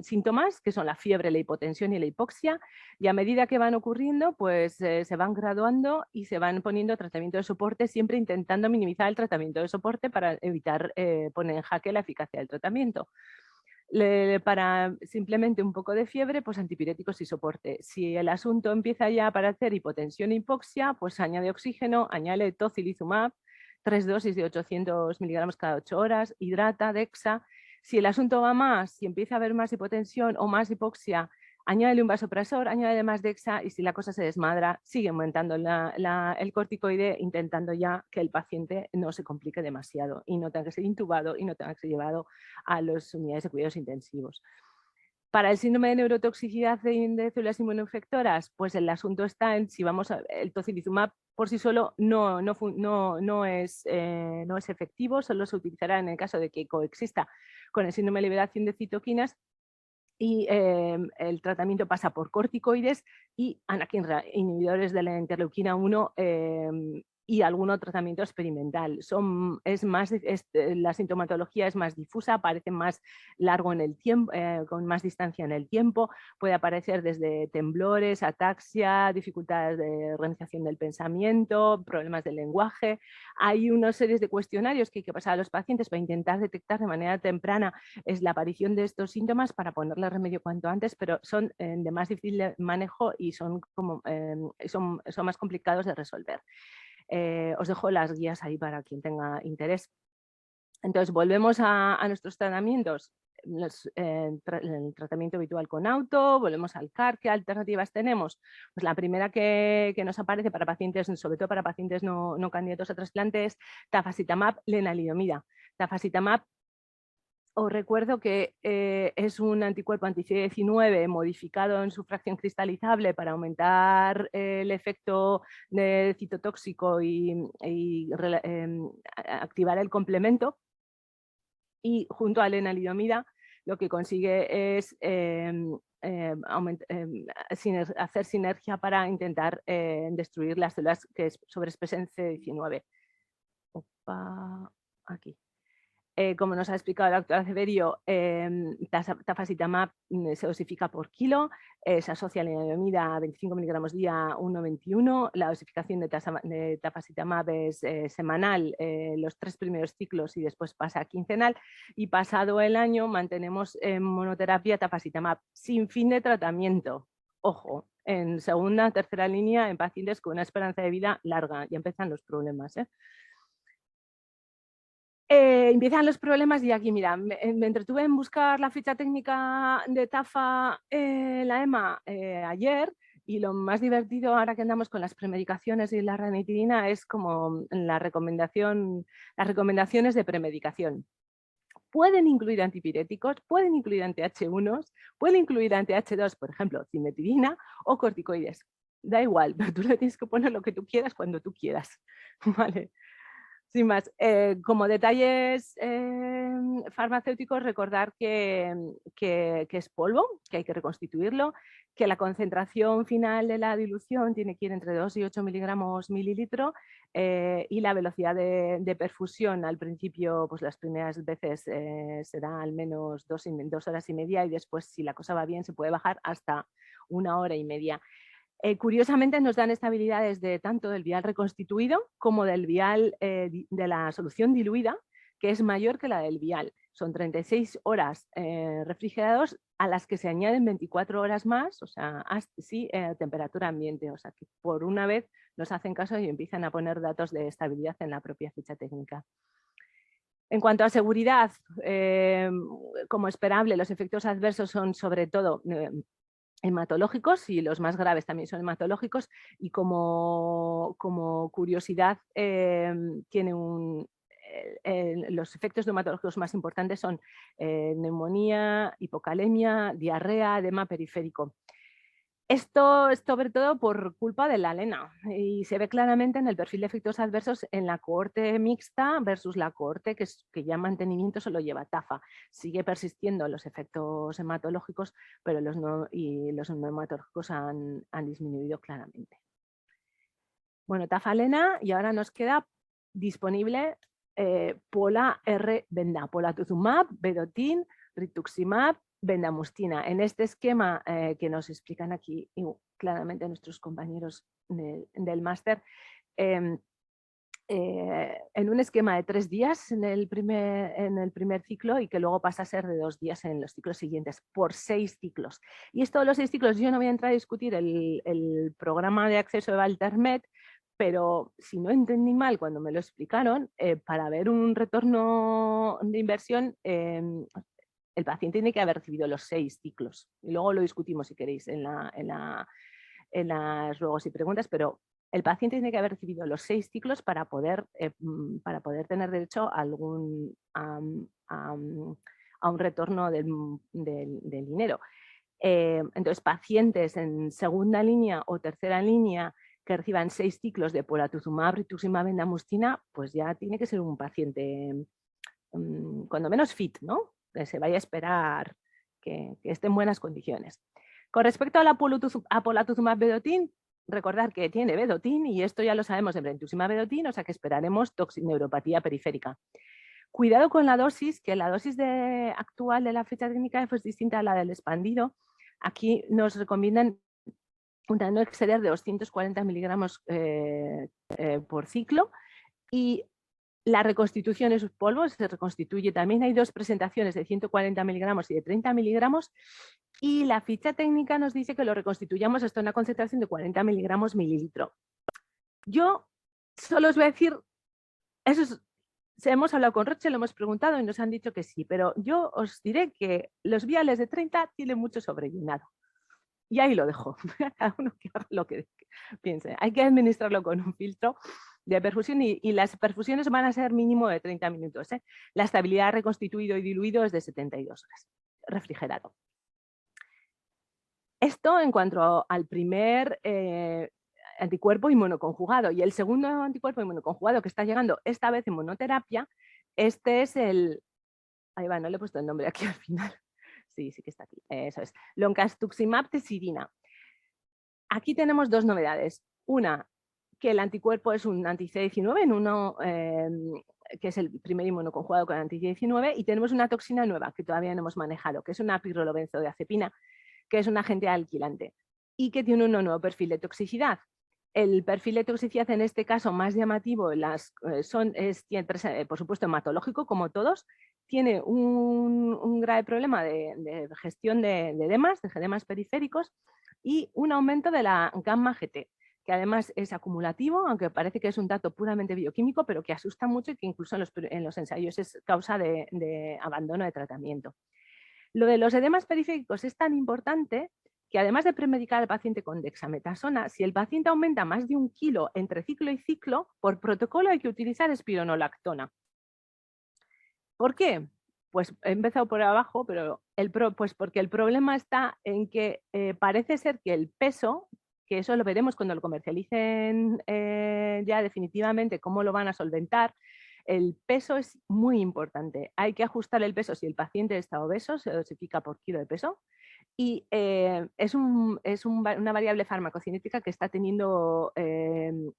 síntomas, que son la fiebre, la hipotensión y la hipoxia, y a medida que van ocurriendo, pues se van graduando y se van poniendo tratamiento de soporte, siempre intentando minimizar el tratamiento de soporte para evitar poner en jaque la eficacia del tratamiento. Para simplemente un poco de fiebre, pues antipiréticos y soporte. Si el asunto empieza ya a aparecer hipotensión e hipoxia, pues añade oxígeno, añade tocilizumab, 3 dosis de 800 miligramos cada 8 horas, hidrata, dexa. Si el asunto va más, si empieza a haber más hipotensión o más hipoxia, añádele un vasopresor, añádele más dexa y si la cosa se desmadra, sigue aumentando el corticoide, intentando ya que el paciente no se complique demasiado y no tenga que ser intubado y no tenga que ser llevado a las unidades de cuidados intensivos. Para el síndrome de neurotoxicidad de células inmunoinfectoras, pues el asunto está en si el tocilizumab por sí solo no es efectivo, solo se utilizará en el caso de que coexista con el síndrome de liberación de citoquinas y el tratamiento pasa por corticoides y inhibidores de la interleuquina 1 y algún otro tratamiento experimental. La sintomatología es más difusa, aparece más largo en el tiempo, con más distancia en el tiempo, puede aparecer desde temblores, ataxia, dificultades de organización del pensamiento, problemas del lenguaje. Hay una serie de cuestionarios que hay que pasar a los pacientes para intentar detectar de manera temprana la aparición de estos síntomas para ponerle remedio cuanto antes, pero son de más difícil manejo y son más complicados de resolver. Os dejo las guías ahí para quien tenga interés. Entonces, volvemos a nuestros tratamientos. El tratamiento habitual con auto, volvemos al CAR. ¿Qué alternativas tenemos? Pues la primera que nos aparece para pacientes, sobre todo para pacientes no candidatos a trasplante, es tafasitamab lenalidomida. Tafasitamab, os recuerdo que es un anticuerpo anti-CD19 modificado en su fracción cristalizable para aumentar el efecto citotóxico y activar el complemento. Y junto a lenalidomida lo que consigue es hacer sinergia para intentar destruir las células que sobreexpresan CD19. Aquí. Como nos ha explicado el doctor Acevedo, tafasitamab se dosifica por kilo, se asocia a la lenalidomida a 25 miligramos día 1,21. La dosificación de tafasitamab es semanal, los 3 primeros ciclos y después pasa a quincenal. Y pasado el año mantenemos en monoterapia tafasitamab sin fin de tratamiento. Ojo, en segunda, tercera línea en pacientes con una esperanza de vida larga. Ya empiezan los problemas, empiezan los problemas y aquí, mira, me entretuve en buscar la ficha técnica de TAFA, la EMA, ayer, y lo más divertido ahora que andamos con las premedicaciones y la ranitidina es como las recomendaciones de premedicación. Pueden incluir antipiréticos, pueden incluir anti-H1, pueden incluir anti-H2, por ejemplo, cimetidina o corticoides. Da igual, pero tú le tienes que poner lo que tú quieras cuando tú quieras, ¿vale? Sin más, como detalles farmacéuticos, recordar que es polvo, que hay que reconstituirlo, que la concentración final de la dilución tiene que ir entre 2 y 8 miligramos mililitro y la velocidad de perfusión al principio, pues las primeras veces será al menos 2 horas y media y después, si la cosa va bien, se puede bajar hasta 1 hora y media. Curiosamente nos dan estabilidades tanto del vial reconstituido como del vial de la solución diluida, que es mayor que la del vial. Son 36 horas refrigerados a las que se añaden 24 horas más, o sea, sí, temperatura ambiente. O sea, que por una vez nos hacen caso y empiezan a poner datos de estabilidad en la propia ficha técnica. En cuanto a seguridad, como esperable, los efectos adversos son sobre todo hematológicos y los más graves también son hematológicos, y como curiosidad tiene los efectos hematológicos más importantes son neumonía, hipocalemia, diarrea, edema periférico. Esto es sobre todo por culpa de la lena y se ve claramente en el perfil de efectos adversos en la cohorte mixta versus la cohorte que ya en mantenimiento solo lleva TAFA. Sigue persistiendo los efectos hematológicos, pero los no hematológicos han disminuido claramente. Bueno, TAFA-lena, y ahora nos queda disponible Pola-R-Venda, polatuzumab, vedotin, rituximab, bendamustina. En este esquema que nos explican aquí claramente nuestros compañeros del máster, en un esquema de 3 días en el primer ciclo y que luego pasa a ser de 2 días en los ciclos siguientes, por 6 ciclos. Y esto de los 6 ciclos, yo no voy a entrar a discutir el programa de acceso de Valtermed, pero si no entendí mal cuando me lo explicaron, para ver un retorno de inversión, el paciente tiene que haber recibido los 6 ciclos. Y luego lo discutimos si queréis en las ruegos y preguntas, pero el paciente tiene que haber recibido los 6 ciclos para poder tener derecho a un retorno del dinero. Entonces, pacientes en segunda línea o tercera línea que reciban 6 ciclos de polatuzumab, rituximab, bendamustina, pues ya tiene que ser un paciente cuando menos fit, ¿no? Que se vaya a esperar que esté en buenas condiciones. Con respecto a la polatuzumab vedotin, recordar que tiene vedotin, y esto ya lo sabemos de brentuximab vedotin, o sea que esperaremos neuropatía periférica. Cuidado con la dosis, que la dosis actual de la ficha técnica es distinta a la del expandido. Aquí nos recomiendan no exceder de 240 miligramos por ciclo, y la reconstitución de sus polvos se reconstituye también. Hay 2 presentaciones de 140 miligramos y de 30 miligramos, y la ficha técnica nos dice que lo reconstituyamos hasta una concentración de 40 miligramos mililitro. Yo solo os voy a decir, hemos hablado con Roche, lo hemos preguntado y nos han dicho que sí, pero yo os diré que los viales de 30 tienen mucho sobrellenado. Y ahí lo dejo, cada uno que haga lo que piense. Hay que administrarlo con un filtro de perfusión y las perfusiones van a ser mínimo de 30 minutos. La estabilidad reconstituido y diluido es de 72 horas, refrigerado. Esto en cuanto al primer anticuerpo inmunoconjugado, y el segundo anticuerpo inmunoconjugado que está llegando esta vez en monoterapia, este es el... Ahí va, no le he puesto el nombre aquí al final. Sí que está aquí. Eso es. Loncastuximab tesirina. Aquí tenemos 2 novedades. Una, que el anticuerpo es un anti-CD19, que es el primer inmunoconjugado con anti-CD19, y tenemos una toxina nueva que todavía no hemos manejado, que es una pirrolobenzoiazepina, que es un agente alquilante y que tiene un nuevo perfil de toxicidad. El perfil de toxicidad en este caso más llamativo por supuesto hematológico, como todos. Tiene un grave problema de gestión de edemas, de edemas periféricos, y un aumento de la gamma GT, que además es acumulativo, aunque parece que es un dato puramente bioquímico, pero que asusta mucho y que incluso en los ensayos es causa de abandono de tratamiento. Lo de los edemas periféricos es tan importante que además de premedicar al paciente con dexametasona, si el paciente aumenta más de 1 kilo entre ciclo y ciclo, por protocolo hay que utilizar espironolactona. ¿Por qué? Pues he empezado por abajo, pero pues porque el problema está en que parece ser que el peso, que eso lo veremos cuando lo comercialicen ya definitivamente, cómo lo van a solventar, el peso es muy importante. Hay que ajustar el peso si el paciente está obeso, se dosifica por kilo de peso, y es una variable farmacocinética que está teniendo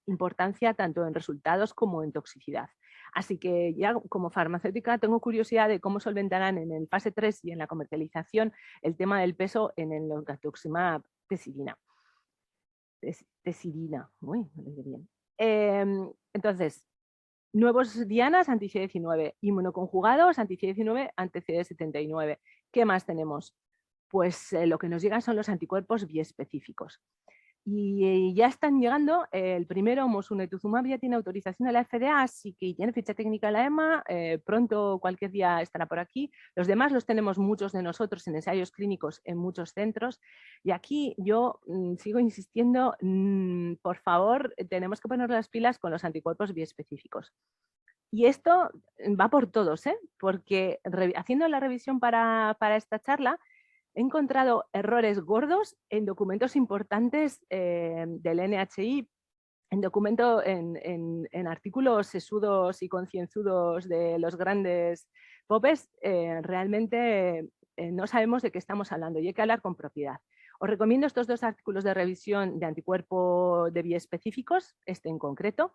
importancia tanto en resultados como en toxicidad. Así que ya como farmacéutica tengo curiosidad de cómo solventarán en el fase 3 y en la comercialización el tema del peso en el loncastuximab tesirina. Tesirina, uy, no lo diré bien. Entonces, Nuevos dianas, anti-CD19, inmunoconjugados, anti-CD19, anti-CD79. ¿Qué más tenemos? Pues lo que nos llegan son los anticuerpos biespecíficos. Y ya están llegando, el primero, mosunetuzumab, ya tiene autorización de la FDA, así que tiene ficha técnica de la EMA, pronto, cualquier día estará por aquí. Los demás los tenemos muchos de nosotros en ensayos clínicos en muchos centros. Y aquí yo sigo insistiendo, por favor, tenemos que poner las pilas con los anticuerpos biespecíficos. Y esto va por todos, porque haciendo la revisión para esta charla, he encontrado errores gordos en documentos importantes del NHI, en artículos sesudos y concienzudos de los grandes popes. Realmente no sabemos de qué estamos hablando y hay que hablar con propiedad. Os recomiendo estos dos artículos de revisión de anticuerpo de biespecíficos, este en concreto.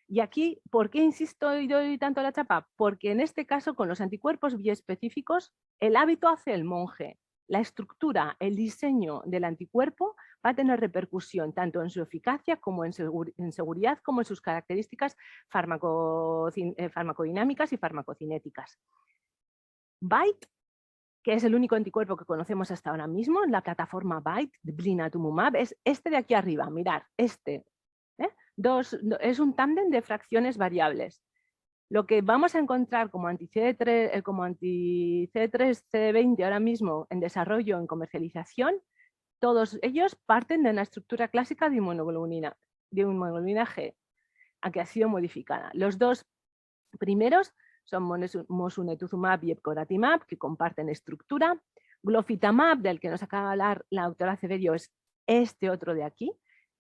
Y aquí, ¿por qué insisto y doy tanto la chapa? Porque en este caso, con los anticuerpos biespecíficos, el hábito hace el monje. La estructura, el diseño del anticuerpo va a tener repercusión tanto en su eficacia como en seguridad, como en sus características farmacodinámicas y farmacocinéticas. BITE, que es el único anticuerpo que conocemos hasta ahora mismo en la plataforma BITE, de blinatumomab, es este de aquí arriba, mirad, este. Es un tándem de fracciones variables. Lo que vamos a encontrar como anti-CD3, CD20 ahora mismo en desarrollo, en comercialización, todos ellos parten de una estructura clásica de inmunoglobulina G, a que ha sido modificada. Los dos primeros son mosunetuzumab y epcoratimab, que comparten estructura. Glofitamab, del que nos acaba de hablar la doctora Severio, es este otro de aquí.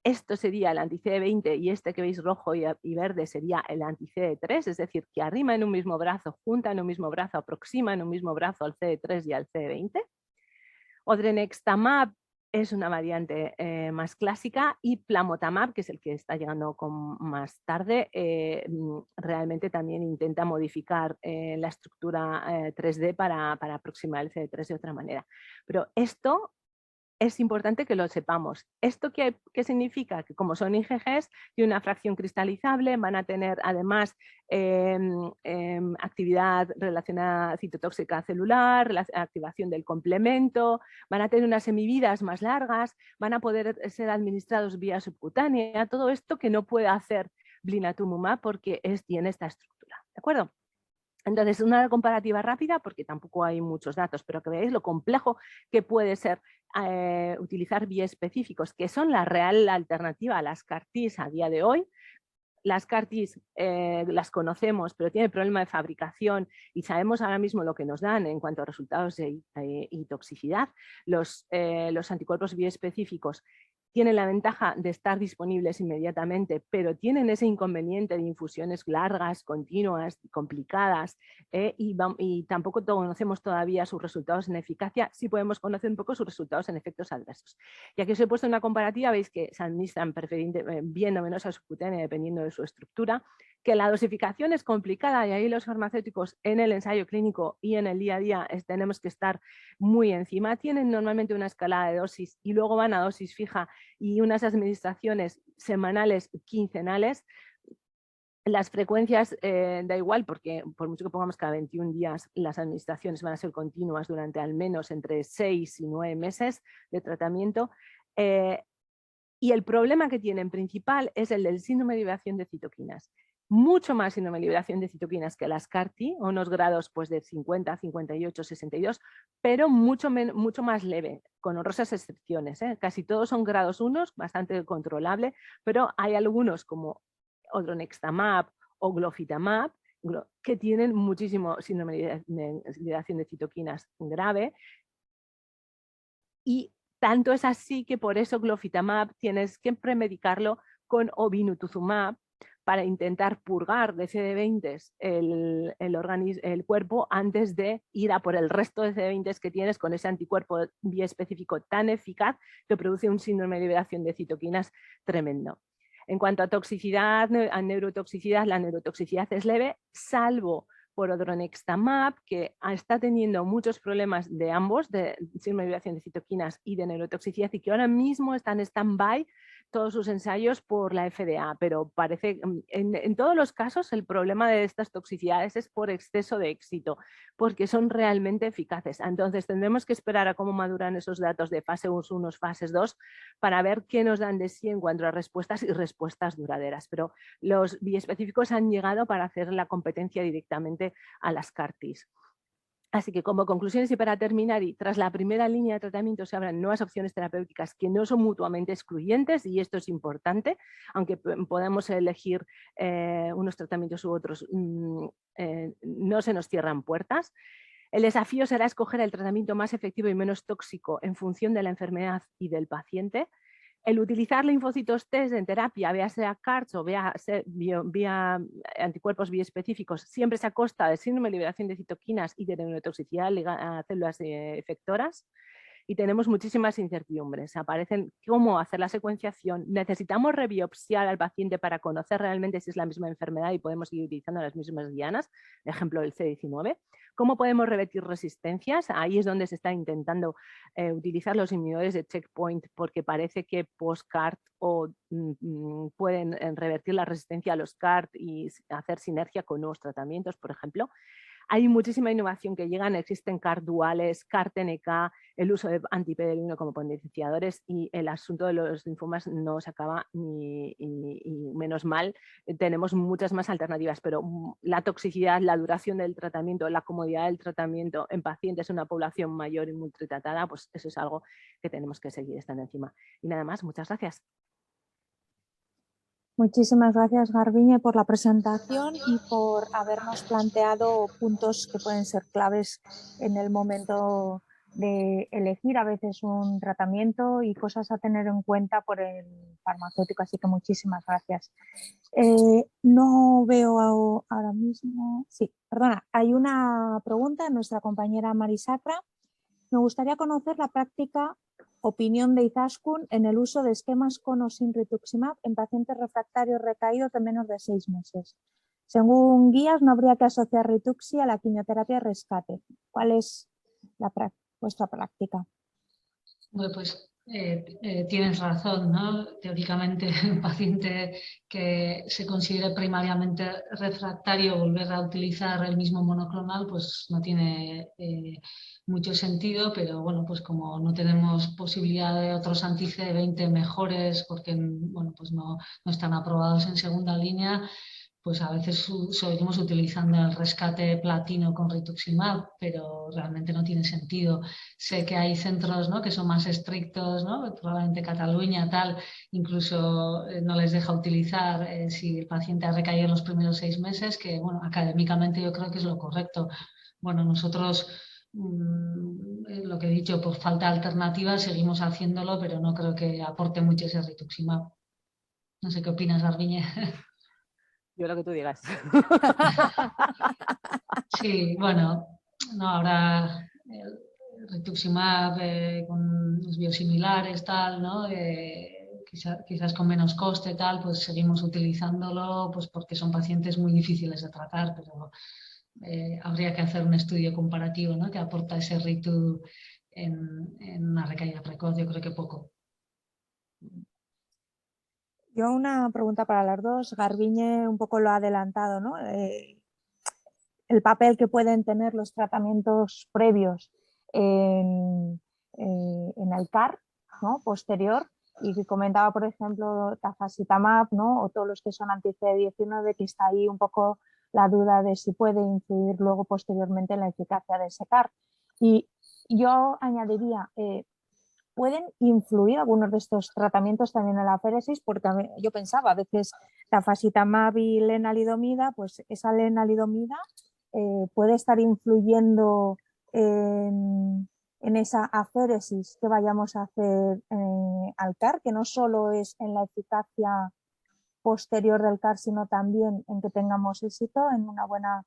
Esto sería el anti-CD20 y este que veis rojo y verde sería el anti-CD3, es decir, que arrima en un mismo brazo, junta en un mismo brazo, aproxima en un mismo brazo al CD3 y al CD20. Odronextamab es una variante más clásica y plamotamab, que es el que está llegando más tarde, realmente también intenta modificar la estructura 3D para aproximar el CD3 de otra manera. Pero esto es importante que lo sepamos. ¿Esto qué significa? Que como son IgGs, tiene una fracción cristalizable, van a tener además actividad relacionada citotóxica celular, activación del complemento, van a tener unas semividas más largas, van a poder ser administrados vía subcutánea, todo esto que no puede hacer blinatumomab porque tiene esta estructura. ¿De acuerdo? Entonces, una comparativa rápida, porque tampoco hay muchos datos, pero que veáis lo complejo que puede ser utilizar biespecíficos, que son la real alternativa a las CAR-Ts a día de hoy. Las CAR-Ts las conocemos, pero tienen problema de fabricación y sabemos ahora mismo lo que nos dan en cuanto a resultados y toxicidad. Los anticuerpos biespecíficos tienen la ventaja de estar disponibles inmediatamente, pero tienen ese inconveniente de infusiones largas, continuas, complicadas, y tampoco conocemos todavía sus resultados en eficacia. Sí podemos conocer un poco sus resultados en efectos adversos. Y aquí os he puesto una comparativa, veis que se administran bien o menos a subcutánea dependiendo de su estructura, que la dosificación es complicada y ahí los farmacéuticos en el ensayo clínico y en el día a día tenemos que estar muy encima. Tienen normalmente una escalada de dosis y luego van a dosis fija y unas administraciones semanales, quincenales. Las frecuencias da igual porque por mucho que pongamos cada 21 días las administraciones van a ser continuas durante al menos entre 6 y 9 meses de tratamiento. Y el problema que tienen principal es el del síndrome de liberación de citoquinas. Mucho más síndrome de liberación de citoquinas que las CAR-T, unos grados pues, de 50, 58, 62, pero mucho más leve, con honrosas excepciones. Casi todos son grados 1, bastante controlable, pero hay algunos como odronextamab o glofitamab que tienen muchísimo síndrome de liberación de citoquinas grave. Y tanto es así que por eso glofitamab tienes que premedicarlo con obinutuzumab para intentar purgar de CD20 el cuerpo antes de ir a por el resto de CD20 que tienes con ese anticuerpo biespecífico tan eficaz que produce un síndrome de liberación de citoquinas tremendo. En cuanto a toxicidad, a neurotoxicidad, la neurotoxicidad es leve, salvo por odronextamab, que está teniendo muchos problemas de ambos, de síndrome de liberación de citoquinas y de neurotoxicidad, y que ahora mismo está en stand-by todos sus ensayos por la FDA, pero parece en todos los casos el problema de estas toxicidades es por exceso de éxito, porque son realmente eficaces. Entonces tendremos que esperar a cómo maduran esos datos de fase 1, fases 2, para ver qué nos dan de sí en cuanto a respuestas y respuestas duraderas. Pero los biespecíficos han llegado para hacer la competencia directamente a las CAR-Ts. Así que como conclusiones y para terminar, y tras la primera línea de tratamiento se abren nuevas opciones terapéuticas que no son mutuamente excluyentes, y esto es importante, aunque podamos elegir unos tratamientos u otros, no se nos cierran puertas. El desafío será escoger el tratamiento más efectivo y menos tóxico en función de la enfermedad y del paciente. El utilizar linfocitos T en terapia, vea sea CAR-T o vía anticuerpos biespecíficos, siempre se a costa del síndrome de liberación de citoquinas y de neurotoxicidad a células efectoras. Y tenemos muchísimas incertidumbres. Aparecen cómo hacer la secuenciación. Necesitamos rebiopsiar al paciente para conocer realmente si es la misma enfermedad y podemos seguir utilizando las mismas dianas, ejemplo el C19. ¿Cómo podemos revertir resistencias? Ahí es donde se está intentando utilizar los inhibidores de checkpoint, porque parece que post-CAR-T pueden revertir la resistencia a los CAR-T y hacer sinergia con nuevos tratamientos, por ejemplo. Hay muchísima innovación que llegan, existen CAR duales, CAR-TNK, el uso de anti-PD-L1 como potenciadores, y el asunto de los linfomas no se acaba y menos mal, tenemos muchas más alternativas, pero la toxicidad, la duración del tratamiento, la comodidad del tratamiento en pacientes de una población mayor y multitratada, pues eso es algo que tenemos que seguir estando encima. Y nada más, muchas gracias. Muchísimas gracias, Garbiñe, por la presentación y por habernos planteado puntos que pueden ser claves en el momento de elegir a veces un tratamiento y cosas a tener en cuenta por el farmacéutico. Así que muchísimas gracias. No veo ahora mismo... Sí, perdona. Hay una pregunta de nuestra compañera Marisacra. Me gustaría conocer la práctica opinión de Izaskun en el uso de esquemas con o sin rituximab en pacientes refractarios recaídos de menos de 6 meses. Según guías, no habría que asociar rituxia a la quimioterapia rescate. ¿Cuál es vuestra práctica? Bueno, pues tienes razón, ¿no? Teóricamente, un paciente que se considere primariamente refractario, volver a utilizar el mismo monoclonal, pues no tiene mucho sentido, pero bueno, pues como no tenemos posibilidad de otros anti-CD20 mejores porque bueno, pues no están aprobados en segunda línea, pues a veces seguimos utilizando el rescate platino con rituximab, pero realmente no tiene sentido. Sé que hay centros, ¿no?, que son más estrictos, ¿no?, probablemente Cataluña, tal, incluso no les deja utilizar si el paciente ha recaído en los primeros 6 meses, que bueno, académicamente yo creo que es lo correcto. Bueno, nosotros, lo que he dicho, por falta de alternativas seguimos haciéndolo, pero no creo que aporte mucho ese rituximab. No sé qué opinas, Garbiñe. Yo lo que tú digas. Sí, bueno, no, ahora rituximab con los biosimilares, tal, ¿no? Quizás con menos coste, tal, pues seguimos utilizándolo pues porque son pacientes muy difíciles de tratar, pero habría que hacer un estudio comparativo, ¿no?, que aporta ese ritu en una recaída precoz. Yo creo que poco. Yo una pregunta para las dos. Garbiñe un poco lo ha adelantado, ¿no? El papel que pueden tener los tratamientos previos en el CAR, ¿no?, posterior, y que comentaba, por ejemplo, tafasitamab, ¿no?, o todos los que son anti-CD19, que está ahí un poco la duda de si puede influir luego posteriormente en la eficacia de ese CAR. Y yo añadiría, ¿pueden influir algunos de estos tratamientos también en la aféresis? Porque yo pensaba, a veces tafasitamab y lenalidomida, pues esa lenalidomida puede estar influyendo en esa aféresis que vayamos a hacer al CAR, que no solo es en la eficacia posterior del CAR, sino también en que tengamos éxito en una buena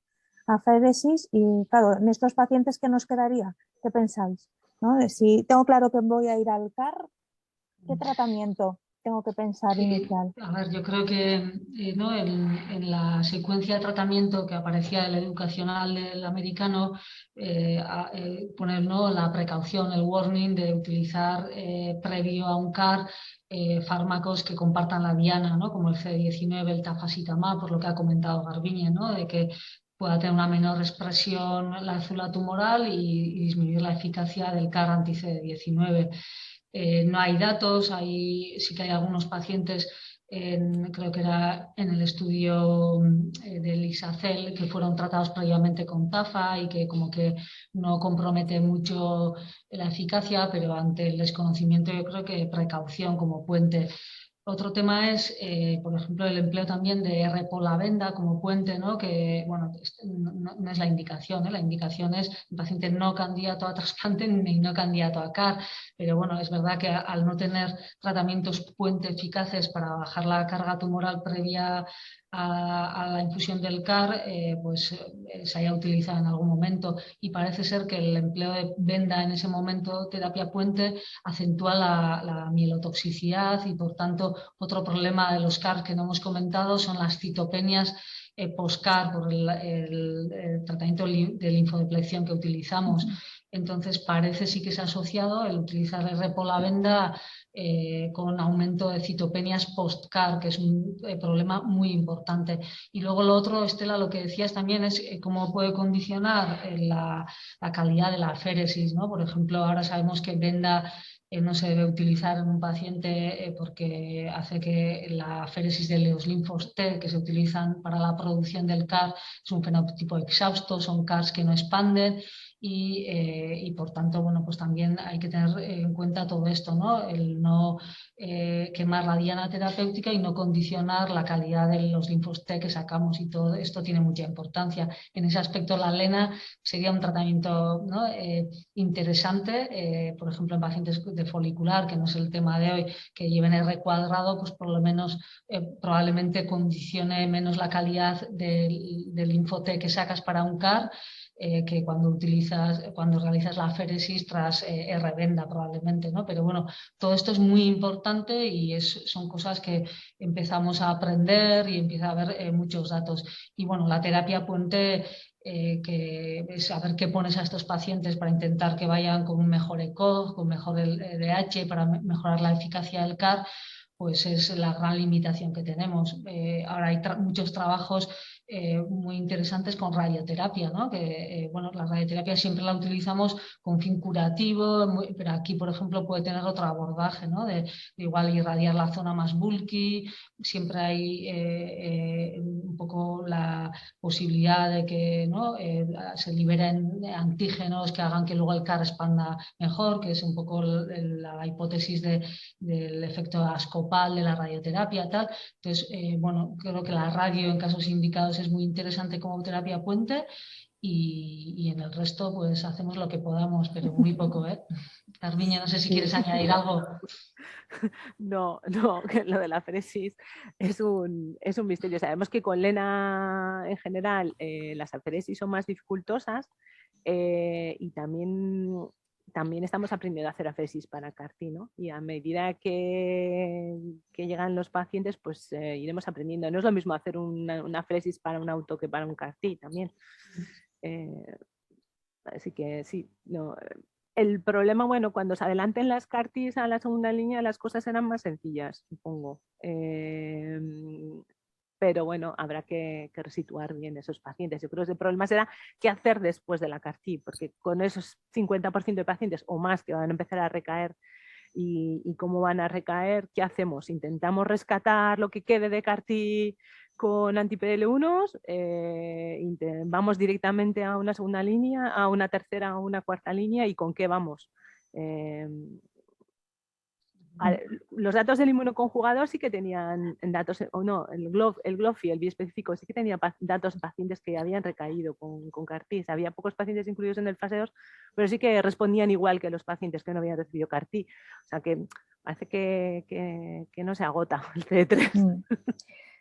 aféresis. Y claro, en estos pacientes, ¿qué nos quedaría? ¿Qué pensáis? ¿No? Si tengo claro que voy a ir al CAR, ¿qué tratamiento tengo que pensar inicial? A ver, yo creo que ¿no?, en la secuencia de tratamiento que aparecía en el educacional del americano, poner, ¿no?, la precaución, el warning de utilizar previo a un CAR fármacos que compartan la diana, ¿no? Como el CD19, el tafasitamab, por lo que ha comentado Garbiñe, ¿no? De que pueda tener una menor expresión la célula tumoral y disminuir la eficacia del CAR anti-CD19. No hay datos, sí que hay algunos pacientes, creo que era en el estudio del ISACEL, que fueron tratados previamente con TAFA y que como que no compromete mucho la eficacia, pero ante el desconocimiento yo creo que precaución como puente. Otro tema es, por ejemplo, el empleo también de repolavenda como puente, ¿no? Que, bueno, no es la indicación, ¿eh? La indicación es un paciente no candidato a trasplante ni no candidato a CAR, pero bueno, es verdad que al no tener tratamientos puente eficaces para bajar la carga tumoral previa a la infusión del CAR, se haya utilizado en algún momento, y parece ser que el empleo de venda en ese momento, terapia puente, acentúa la mielotoxicidad, y por tanto otro problema de los CAR que no hemos comentado son las citopenias post-CAR por el tratamiento de linfodeplección que utilizamos. Entonces parece sí que se ha asociado el utilizar el repolavenda con aumento de citopenias post-CAR, que es un problema muy importante. Y luego lo otro, Estela, lo que decías también es cómo puede condicionar la calidad de la aféresis, ¿no? Por ejemplo, ahora sabemos que venda no se debe utilizar en un paciente porque hace que la aféresis de los linfos T que se utilizan para la producción del CAR es un fenotipo exhausto, son CARs que no expanden. Y por tanto, bueno, pues también hay que tener en cuenta todo esto, ¿no? El no quemar la diana terapéutica y no condicionar la calidad de los linfos T que sacamos, y todo esto tiene mucha importancia. En ese aspecto, la lena sería un tratamiento, ¿no? Interesante, por ejemplo, en pacientes de folicular, que no es el tema de hoy, que lleven R cuadrado, pues por lo menos probablemente condicione menos la calidad del linfo T que sacas para un CAR, que cuando realizas la aféresis tras R-venda probablemente, ¿no? Pero bueno, todo esto es muy importante y son cosas que empezamos a aprender y empieza a haber muchos datos. Y bueno, la terapia puente, que es saber qué pones a estos pacientes para intentar que vayan con un mejor ECOG, con mejor LDH, para mejorar la eficacia del CAR, pues es la gran limitación que tenemos. Ahora hay muchos trabajos muy interesantes con radioterapia, ¿no? Que bueno, la radioterapia siempre la utilizamos con fin curativo, pero aquí, por ejemplo, puede tener otro abordaje, ¿no? De igual irradiar la zona más bulky. Siempre hay un poco la posibilidad de que, ¿no? Se liberen antígenos que hagan que luego el CAR expanda mejor, que es un poco la hipótesis del efecto ascopal de la radioterapia, tal. Entonces, bueno, creo que la radio en casos indicados es muy interesante como terapia puente, y en el resto pues hacemos lo que podamos, pero muy poco, ¿eh? Garbiñe, no sé si quieres añadir algo. No, que lo de la aféresis es un misterio. Sabemos que con lena en general las aféresis son más dificultosas, y también estamos aprendiendo a hacer aféresis para CAR-T, ¿no? Y a medida que llegan los pacientes, pues iremos aprendiendo. No es lo mismo hacer una aféresis para un auto que para un CAR-T también. Así que sí, no. El problema, bueno, cuando se adelanten las CAR-Ts a la segunda línea, las cosas serán más sencillas, supongo. Pero bueno, habrá que resituar bien esos pacientes. Yo creo que el problema será qué hacer después de la CAR-T, porque con esos 50% de pacientes o más que van a empezar a recaer, y cómo van a recaer, ¿qué hacemos? ¿Intentamos rescatar lo que quede de CAR-T con anti-PDL1s? ¿Vamos directamente a una segunda línea, a una tercera o una cuarta línea? ¿Y con qué vamos? Los datos del inmunoconjugador sí que tenían datos, o no, el GLOFI, el biespecífico, sí que tenía datos de pacientes que habían recaído con CAR-T. Había pocos pacientes incluidos en el fase 2, pero sí que respondían igual que los pacientes que no habían recibido CAR-T. O sea que parece que no se agota el CD3.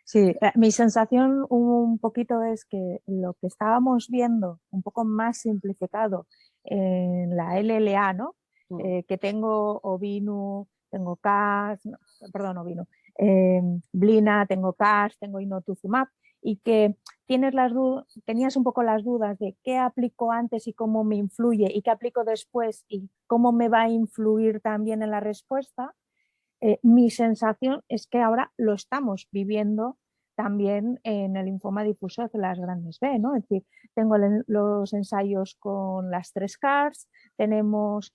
Sí, mi sensación un poquito es que lo que estábamos viendo un poco más simplificado en la LLA, ¿no? Que tengo ovino, tengo CAS, no, perdón, ovino, Blina, tengo CAS, tengo inotuzumab, y que tenías un poco las dudas de qué aplico antes y cómo me influye, y qué aplico después y cómo me va a influir también en la respuesta. Mi sensación es que ahora lo estamos viviendo también en el linfoma difuso de células grandes B, ¿no? Es decir, tengo los ensayos con las 3 CARs, tenemos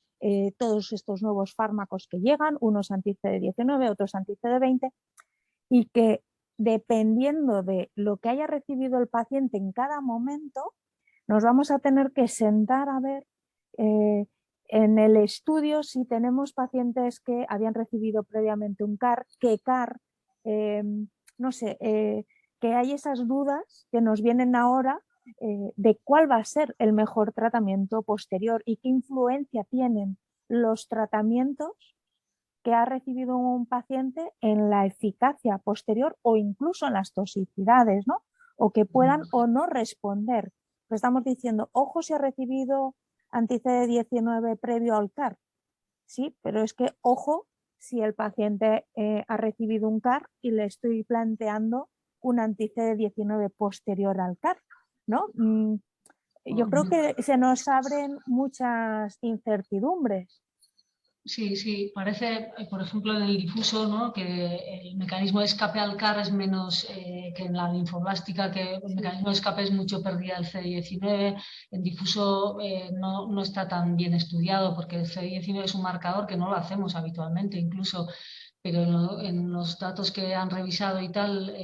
todos estos nuevos fármacos que llegan, unos anti-CD19, otros anti-CD20, y que dependiendo de lo que haya recibido el paciente en cada momento, nos vamos a tener que sentar a ver en el estudio si tenemos pacientes que habían recibido previamente un CAR, qué CAR, no sé, que hay esas dudas que nos vienen ahora de cuál va a ser el mejor tratamiento posterior y qué influencia tienen los tratamientos que ha recibido un paciente en la eficacia posterior o incluso en las toxicidades, ¿no? O que puedan o no responder. Pues estamos diciendo, ojo si ha recibido anti-CD19 previo al CAR. Sí, pero es que ojo si el paciente ha recibido un CAR y le estoy planteando un anti-CD19 posterior al CAR, ¿no? Yo creo que se nos abren muchas incertidumbres. Sí, sí, parece, por ejemplo, en el difuso, ¿no?, que el mecanismo de escape al CAR es menos que en la linfoblástica, que el mecanismo de escape es mucho pérdida del CD19. En difuso no está tan bien estudiado porque el CD19 es un marcador que no lo hacemos habitualmente, incluso, pero en los datos que han revisado y tal,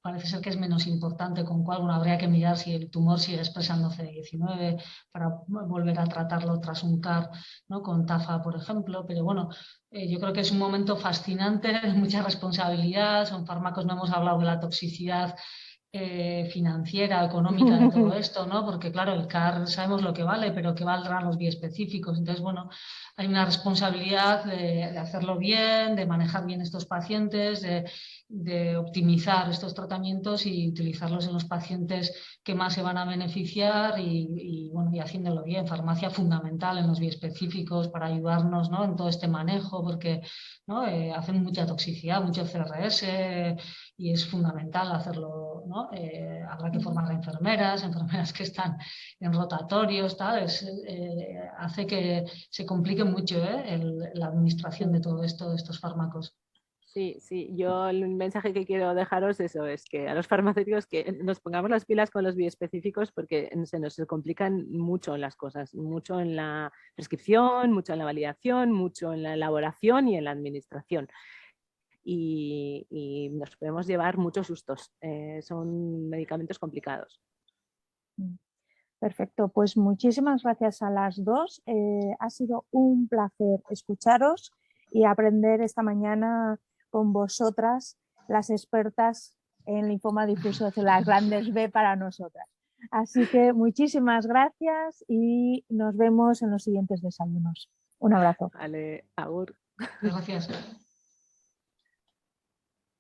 parece ser que es menos importante, con cual habría que mirar si el tumor sigue expresando CD19 para volver a tratarlo tras un CAR, ¿no?, con TAFA, por ejemplo. Pero bueno, yo creo que es un momento fascinante, de mucha responsabilidad, son fármacos, no hemos hablado de la toxicidad financiera, económica de todo esto, ¿no? Porque claro, el CAR sabemos lo que vale, pero ¿qué valdrán los biespecíficos? Entonces, bueno, hay una responsabilidad de hacerlo bien, de manejar bien estos pacientes, de optimizar estos tratamientos y utilizarlos en los pacientes que más se van a beneficiar y haciéndolo bien. Farmacia fundamental en los biespecíficos para ayudarnos, ¿no?, en todo este manejo, porque, ¿no?, hacen mucha toxicidad, mucho CRS y es fundamental hacerlo, ¿no? Habrá que formar a enfermeras que están en rotatorios, tal. Hace que se complique mucho la administración de todo esto, de estos fármacos. Sí, sí, yo el mensaje que quiero dejaros eso es que a los farmacéuticos que nos pongamos las pilas con los bioespecíficos porque se nos complican mucho las cosas, mucho en la prescripción, mucho en la validación, mucho en la elaboración y en la administración. Y nos podemos llevar muchos sustos, son medicamentos complicados. Perfecto, pues muchísimas gracias a las dos. Ha sido un placer escucharos y aprender esta mañana con vosotras, las expertas en linfoma difuso de células grandes B para nosotras. Así que muchísimas gracias y nos vemos en los siguientes desayunos. Un abrazo. Vale, agur. Gracias.